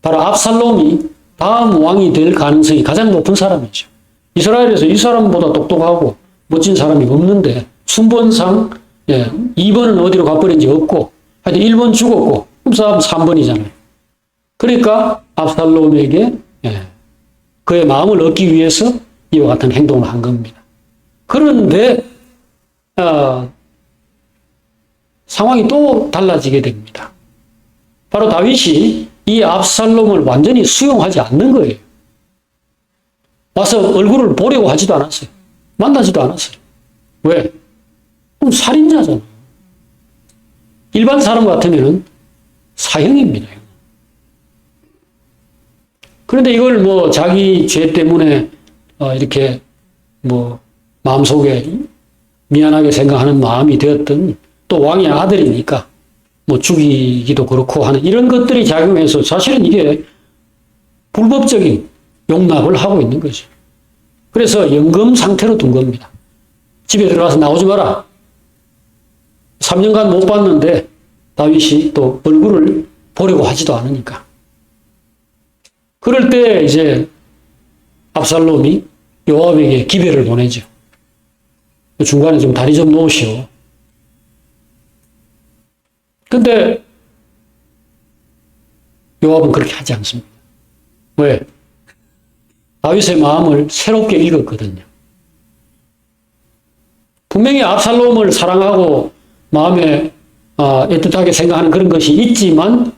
바로 압살롬이 다음 왕이 될 가능성이 가장 높은 사람이죠. 이스라엘에서 이 사람보다 똑똑하고 멋진 사람이 없는데 순번상 2번은 어디로 가버린지 없고 하여튼 1번 죽었고 그럼 사람 3번이잖아요. 그러니까 압살롬에게 그의 마음을 얻기 위해서 이와 같은 행동을 한 겁니다. 그런데 상황이 또 달라지게 됩니다. 바로 다윗이 이 압살롬을 완전히 수용하지 않는 거예요. 와서 얼굴을 보려고 하지도 않았어요. 만나지도 않았어요. 왜? 그럼 살인자잖아요. 일반 사람 같으면 사형입니다. 그런데 이걸 자기 죄 때문에 이렇게 마음속에 미안하게 생각하는 마음이 되었던, 또 왕의 아들이니까 죽이기도 그렇고 하는 이런 것들이 작용해서 사실은 이게 불법적인 용납을 하고 있는 거죠. 그래서 연금 상태로 둔 겁니다. 집에 들어가서 나오지 마라. 3년간 못 봤는데 다윗이 또 얼굴을 보려고 하지도 않으니까. 그럴 때 이제 압살롬이 요압에게 기별을 보내죠. 중간에 좀 다리 좀 놓으시오. 근데 요압은 그렇게 하지 않습니다. 왜? 다윗의 마음을 새롭게 읽었거든요. 분명히 압살롬을 사랑하고 마음에 애틋하게 생각하는 그런 것이 있지만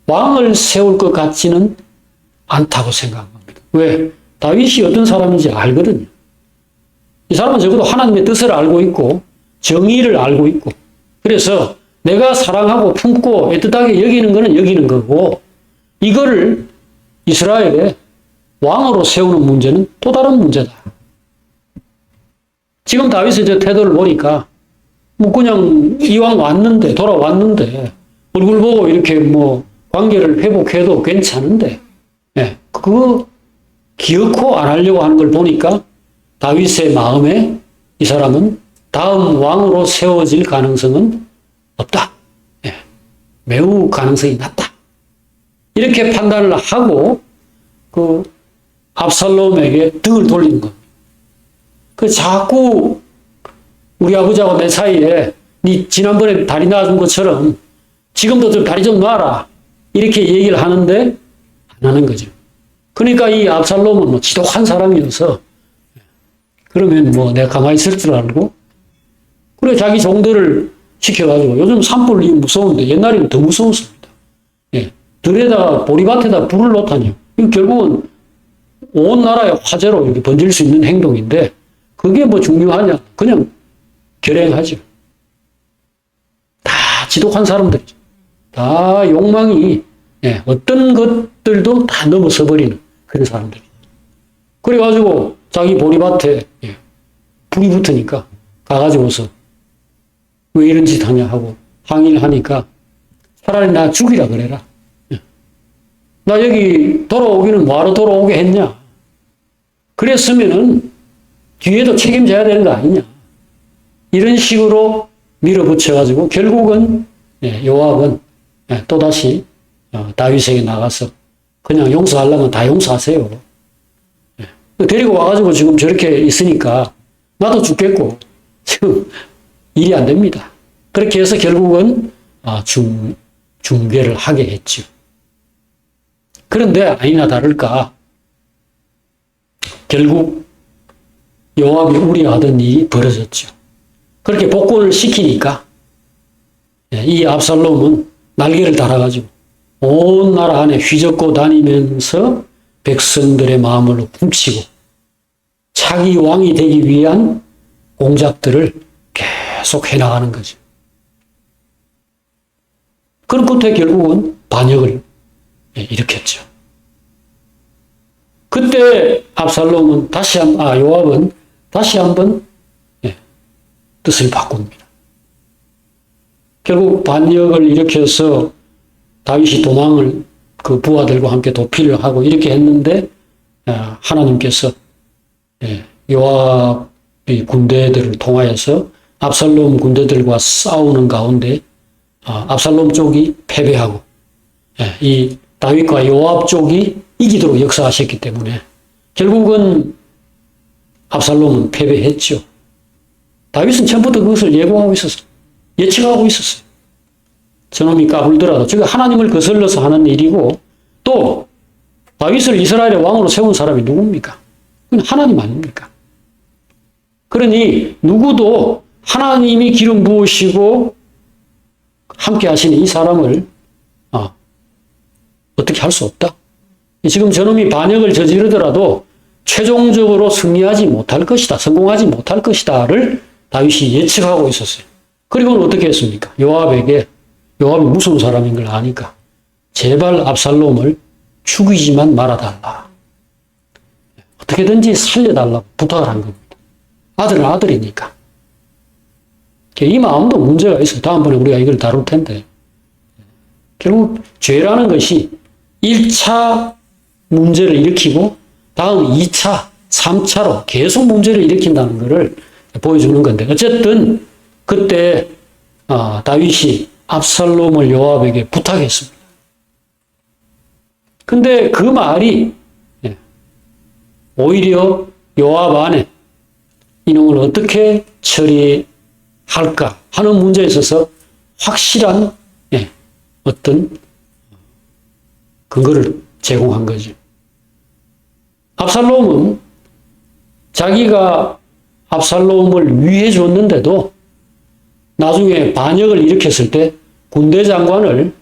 왕을 세울 것 같지는 않다고 생각한 겁니다. 왜? 다윗이 어떤 사람인지 알거든요. 이 사람은 적어도 하나님의 뜻을 알고 있고 정의를 알고 있고 그래서 내가 사랑하고 품고 애틋하게 여기는 것은 여기는 거고 이거를 이스라엘에 왕으로 세우는 문제는 또 다른 문제다. 지금 다윗의 저 태도를 보니까 뭐 그냥 이왕 왔는데 돌아왔는데 얼굴 보고 이렇게 뭐 관계를 회복해도 괜찮은데 그거 기어코 안 하려고 하는 걸 보니까 다윗의 마음에 이 사람은 다음 왕으로 세워질 가능성은 없다. 매우 가능성이 낮다. 이렇게 판단을 하고 그 압살롬에게 등을 돌리는 겁니다. 그 자꾸 우리 아버지하고 내 사이에 네 지난번에 다리 놔준 것처럼 지금도 좀 다리 좀 놔라. 이렇게 얘기를 하는데 안 하는 거죠. 그러니까 이 압살롬은 뭐 지독한 사람이어서 그러면 뭐 내가 가만히 있을 줄 알고 그래 자기 종들을 시켜가지고 요즘 산불이 무서운데 옛날에는 더 무서웠습니다. 들에다가 보리밭에다 불을 놓다니요. 이거 결국은 온 나라에 화재로 이렇게 번질 수 있는 행동인데 그게 뭐 중요하냐? 그냥 결행하죠. 다 지독한 사람들이죠. 다 욕망이 어떤 것들도 다 넘어서 버리는 그런 사람들이죠. 그래가지고 자기 보리밭에 불이 붙으니까 가가지고서 왜 이런 짓 하냐 하고 항의를 하니까 차라리 나 죽이라 그래라. 나 여기 돌아오기는 뭐하러 돌아오게 했냐. 그랬으면은 뒤에도 책임져야 되는 거 아니냐. 이런 식으로 밀어붙여가지고 결국은 요압은 또다시 다윗에게 나가서 그냥 용서하려면 다 용서하세요. 데리고 와가지고 지금 저렇게 있으니까 나도 죽겠고 지금 일이 안 됩니다. 그렇게 해서 결국은 중계를 하게 했죠. 그런데 아니나 다를까 결국 요압이 우려하던 일이 벌어졌죠. 그렇게 복권을 시키니까 이 압살롬은 날개를 달아가지고 온 나라 안에 휘젓고 다니면서 백성들의 마음을 훔치고 자기 왕이 되기 위한 공작들을 계속 해나가는 거죠. 그런 끝에 결국은 반역을 일으켰죠. 그때 압살롬은 요압은 다시 한번 뜻을 바꿉니다. 결국 반역을 일으켜서 다윗이 도망을 그 부하들과 함께 도피를 하고 이렇게 했는데 하나님께서 요압의 군대들을 통하여서 압살롬 군대들과 싸우는 가운데 압살롬 쪽이 패배하고 이 다윗과 요압 쪽이 이기도록 역사하셨기 때문에 결국은 압살롬은 패배했죠. 다윗은 처음부터 그것을 예고하고 있었어요. 예측하고 있었어요. 저놈이 까불더라도 저게 하나님을 거슬러서 하는 일이고 또 다윗을 이스라엘의 왕으로 세운 사람이 누굽니까? 그건 하나님 아닙니까? 그러니 누구도 하나님이 기름 부으시고 함께 하시는 이 사람을 어떻게 할 수 없다. 지금 저놈이 반역을 저지르더라도 최종적으로 승리하지 못할 것이다. 성공하지 못할 것이다를 다윗이 예측하고 있었어요. 그리고는 어떻게 했습니까? 요압이 무서운 사람인 걸 아니까 제발 압살롬을 죽이지만 말아달라. 어떻게든지 살려달라고 부탁을 한 겁니다. 아들은 아들이니까. 이 마음도 문제가 있어요. 다음번에 우리가 이걸 다룰 텐데. 결국 죄라는 것이 1차 문제를 일으키고 다음 2차, 3차로 계속 문제를 일으킨다는 것을 보여주는 건데 어쨌든 그때 다윗이 압살롬을 요압에게 부탁했습니다. 근데 그 말이 오히려 요압 안에 이놈을 어떻게 처리할까 하는 문제에 있어서 확실한 어떤 근거를 제공한 거죠. 압살롬은 자기가 압살롬을 위해 줬는데도 나중에 반역을 일으켰을 때 군대 장관을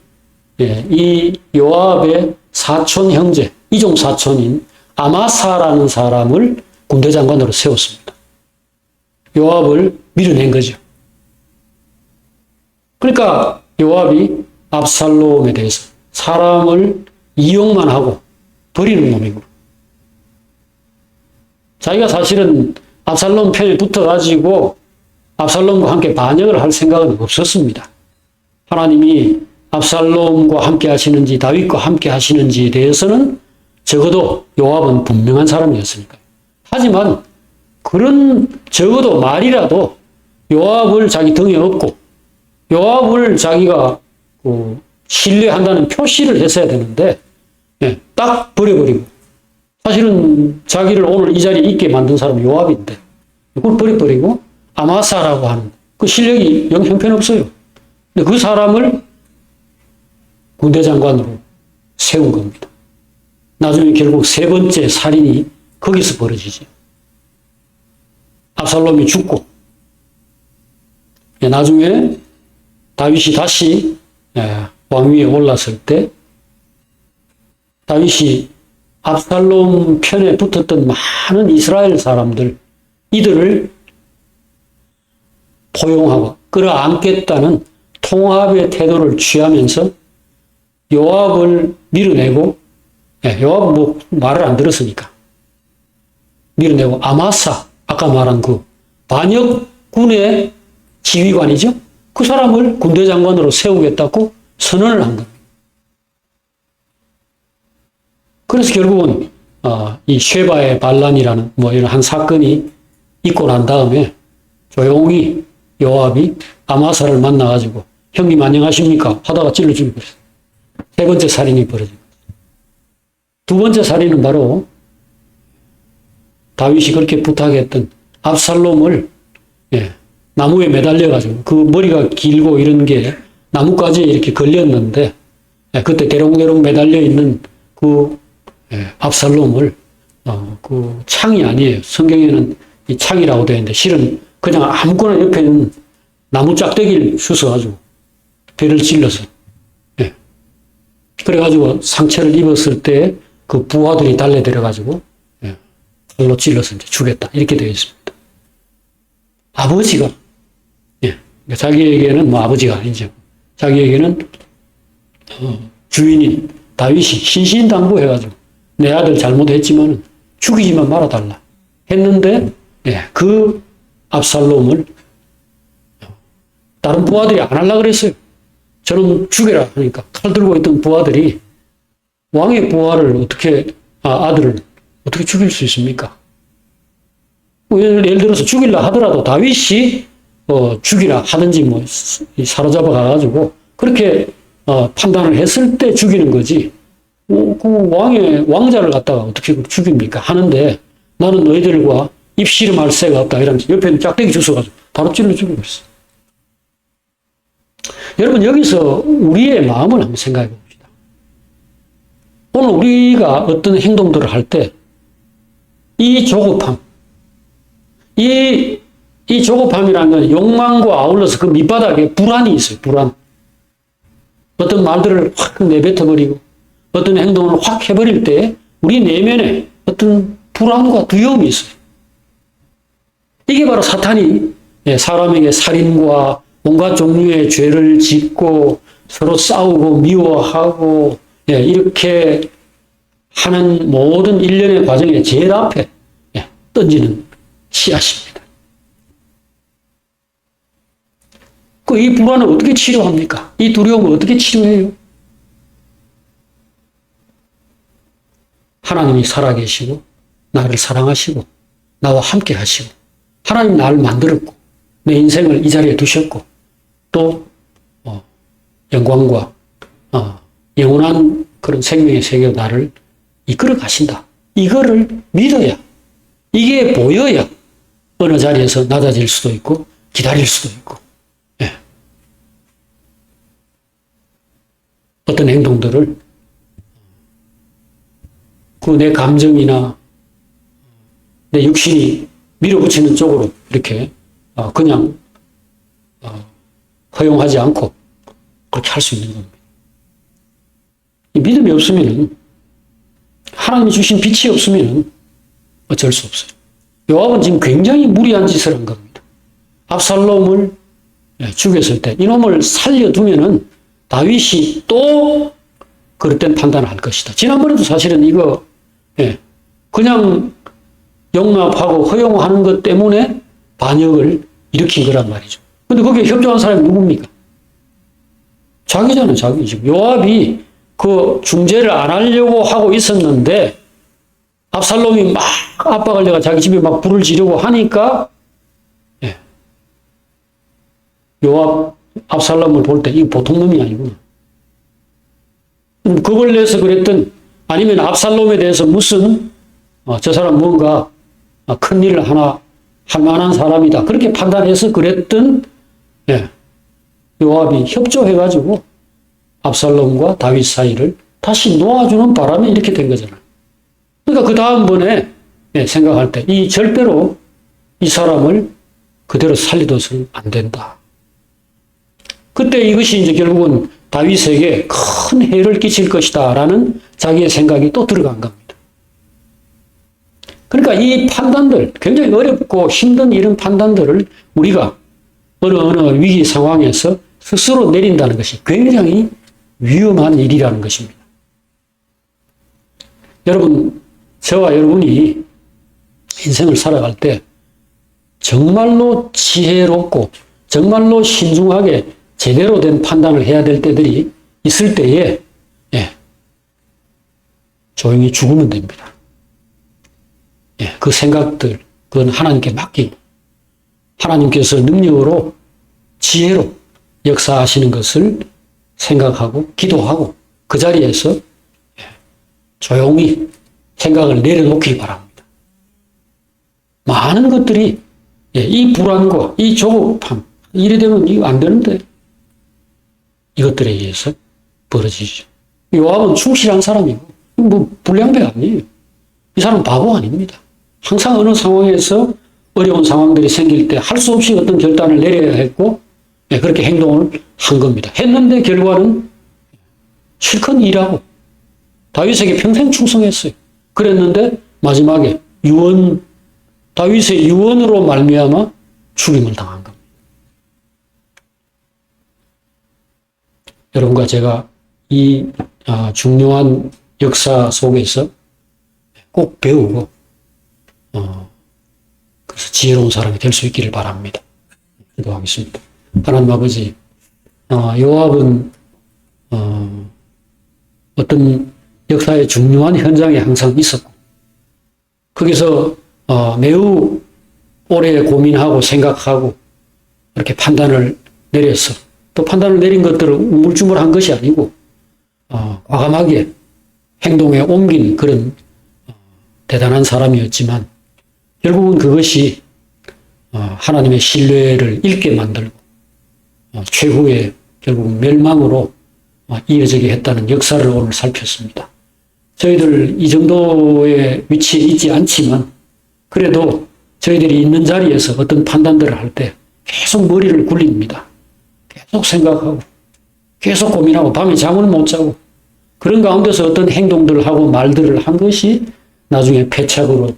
이 요압의 사촌 형제, 이종 사촌인 아마사라는 사람을 군대 장관으로 세웠습니다. 요압을 밀어낸 거죠. 그러니까 요압이 압살롬에 대해서 사람을 이용만 하고 버리는 놈이고 자기가 사실은 압살롬 편에 붙어가지고 압살롬과 함께 반역을 할 생각은 없었습니다. 하나님이 압살롬과 함께 하시는지 다윗과 함께 하시는지에 대해서는 적어도 요압은 분명한 사람이었으니까요. 하지만 그런 적어도 말이라도 요압을 자기 등에 업고 요압을 자기가 신뢰한다는 표시를 했어야 되는데 딱 버려버리고 사실은 자기를 오늘 이 자리에 있게 만든 사람은 요압인데 그걸 버려버리고 아마사라고 하는 그 실력이 영 형편없어요. 근데 그 사람을 군대 장관으로 세운 겁니다. 나중에 결국 세 번째 살인이 거기서 벌어지죠. 압살롬이 죽고 나중에 다윗이 다시 왕위에 올랐을 때 다윗이 압살롬 편에 붙었던 많은 이스라엘 사람들 이들을 포용하고 끌어안겠다는 통합의 태도를 취하면서 요압을 밀어내고 요압은 뭐 말을 안 들었으니까 밀어내고 아마사 아까 말한 그 반역군의 지휘관이죠. 그 사람을 군대 장관으로 세우겠다고 선언을 한 겁니다. 그래서 결국은 이 쉐바의 반란이라는 뭐 이런 한 사건이 있고 난 다음에 조용히 요압이 아마사를 만나가지고 형님 안녕하십니까 하다가 찔러 죽여버렸어요. 세 번째 살인이 벌어진 거죠. 두 번째 살인은 바로 다윗이 그렇게 부탁했던 압살롬을 나무에 매달려가지고 그 머리가 길고 이런 게 나뭇가지에 이렇게 걸렸는데 그때 대롱대롱 매달려 있는 그 압살롬을 그 창이 아니에요. 성경에는 이 창이라고 되어 있는데 실은 그냥 아무거나 옆에 있는 나무 짝대기를 주워가지고 배를 찔러서 그래가지고 상처를 입었을 때 그 부하들이 달려들어가지고 칼로 찔러서 이제 죽였다 이렇게 되어 있습니다. 아버지가 자기에게는 뭐 아버지가 아니죠. 자기에게는 주인인 다윗이 신신당부해가지고 내 아들 잘못했지만 죽이지만 말아달라 했는데 그 압살롬을 다른 부하들이 안 하려고 그랬어요. 저놈 죽여라 하니까 칼 들고 있던 부하들이 왕의 부하를 어떻게 아들을 어떻게 죽일 수 있습니까? 예를 들어서 죽이려 하더라도 다윗이 죽이라 하든지 뭐 사로잡아 가가지고 그렇게 판단을 했을 때 죽이는 거지. 그 왕자를 갖다가 어떻게 죽입니까? 하는데 나는 너희들과 입씨름할 새가 없다 이러면서 옆에 짝대기 주워가지고 바로 찔러 죽이고 있어. 여러분 여기서 우리의 마음을 한번 생각해 봅시다. 오늘 우리가 어떤 행동들을 할 때 이 조급함, 이 조급함이라는 건 욕망과 아울러서 그 밑바닥에 불안이 있어요. 불안. 어떤 말들을 확 내뱉어버리고 어떤 행동을 확 해버릴 때 우리 내면에 어떤 불안과 두려움이 있어요. 이게 바로 사탄이 사람에게 살인과 온갖 종류의 죄를 짓고 서로 싸우고 미워하고 이렇게 하는 모든 일련의 과정의 제일 앞에 던지는 씨앗입니다. 이 불안을 어떻게 치료합니까? 이 두려움을 어떻게 치료해요? 하나님이 살아계시고 나를 사랑하시고 나와 함께 하시고 하나님 나를 만들었고 내 인생을 이 자리에 두셨고 또 영광과 영원한 그런 생명의 세계로 나를 이끌어 가신다. 이거를 믿어야, 이게 보여야 어느 자리에서 낮아질 수도 있고 기다릴 수도 있고, 예. 어떤 행동들을 그 내 감정이나 내 육신이 밀어붙이는 쪽으로 이렇게 그냥 허용하지 않고 그렇게 할 수 있는 겁니다. 이 믿음이 없으면, 하나님이 주신 빛이 없으면 어쩔 수 없어요. 요압은 지금 굉장히 무리한 짓을 한 겁니다. 압살롬을 죽였을 때 이놈을 살려두면은 다윗이 또 그릇된 판단을 할 것이다. 지난번에도 사실은 이거 그냥 용납하고 허용하는 것 때문에 반역을 일으킨 거란 말이죠. 근데 거기에 협조한 사람이 누굽니까? 자기잖아요, 자기. 지금 요압이 그 중재를 안 하려고 하고 있었는데 압살롬이 막 압박을 내가 자기 집에 막 불을 지르고 하니까 요압 압살롬을 볼 때 이 보통 놈이 아니구나. 겁을 내서 그랬든 아니면 압살롬에 대해서 무슨 저 사람 뭔가 큰 일을 하나 할 만한 사람이다. 그렇게 판단해서 그랬든 요압이 협조해가지고 압살롬과 다윗 사이를 다시 놓아주는 바람에 이렇게 된 거잖아요. 그러니까 그 다음번에 생각할 때 이 절대로 이 사람을 그대로 살려둬서는 안 된다. 그때 이것이 이제 결국은 다윗에게 큰 해를 끼칠 것이다 라는 자기의 생각이 또 들어간 겁니다. 그러니까 이 판단들, 굉장히 어렵고 힘든 이런 판단들을 우리가 어느 위기 상황에서 스스로 내린다는 것이 굉장히 위험한 일이라는 것입니다. 여러분, 저와 여러분이 인생을 살아갈 때 정말로 지혜롭고 정말로 신중하게 제대로 된 판단을 해야 될 때들이 있을 때에 조용히 죽으면 됩니다. 그 생각들, 그건 하나님께 맡기고 하나님께서 능력으로 지혜로 역사하시는 것을 생각하고 기도하고 그 자리에서 조용히 생각을 내려놓길 바랍니다. 많은 것들이 이 불안과 이 조급함, 이래 되면 이거 안 되는데 이것들에 의해서 벌어지죠. 요압은 충실한 사람이고 뭐 불량배 아니에요. 이 사람은 바보 아닙니다. 항상 어느 상황에서 어려운 상황들이 생길 때 할 수 없이 어떤 결단을 내려야 했고 그렇게 행동을 한 겁니다. 했는데 결과는 실컷 일하고 다윗에게 평생 충성했어요. 그랬는데 마지막에 다윗의 유언으로 말미암아 죽임을 당한 겁니다. 여러분과 제가 이 중요한 역사 속에서 꼭 배우고 그래서 지혜로운 사람이 될 수 있기를 바랍니다. 기도하겠습니다. 하나님 아버지, 요압은 어떤 역사의 중요한 현장에 항상 있었고 거기서 매우 오래 고민하고 생각하고 이렇게 판단을 내려서 또 판단을 내린 것들을 우물쭈물한 것이 아니고 과감하게 행동에 옮긴 그런 대단한 사람이었지만 결국은 그것이 하나님의 신뢰를 잃게 만들고 최후의 결국은 멸망으로 이어지게 했다는 역사를 오늘 살폈습니다. 저희들 이 정도의 위치에 있지 않지만 그래도 저희들이 있는 자리에서 어떤 판단들을 할 때 계속 머리를 굴립니다. 계속 생각하고 계속 고민하고 밤에 잠을 못 자고 그런 가운데서 어떤 행동들을 하고 말들을 한 것이 나중에 패착으로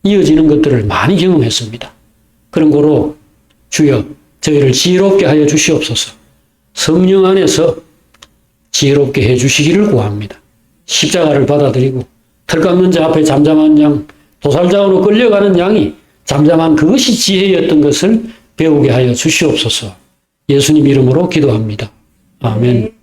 이어지는 것들을 많이 경험했습니다. 그런 거로 주여 저희를 지혜롭게 하여 주시옵소서. 성령 안에서 지혜롭게 해 주시기를 구합니다. 십자가를 받아들이고 털 깎는 자 앞에 잠잠한 양, 도살장으로 끌려가는 양이 잠잠한 그것이 지혜였던 것을 배우게 하여 주시옵소서. 예수님 이름으로 기도합니다. 아멘.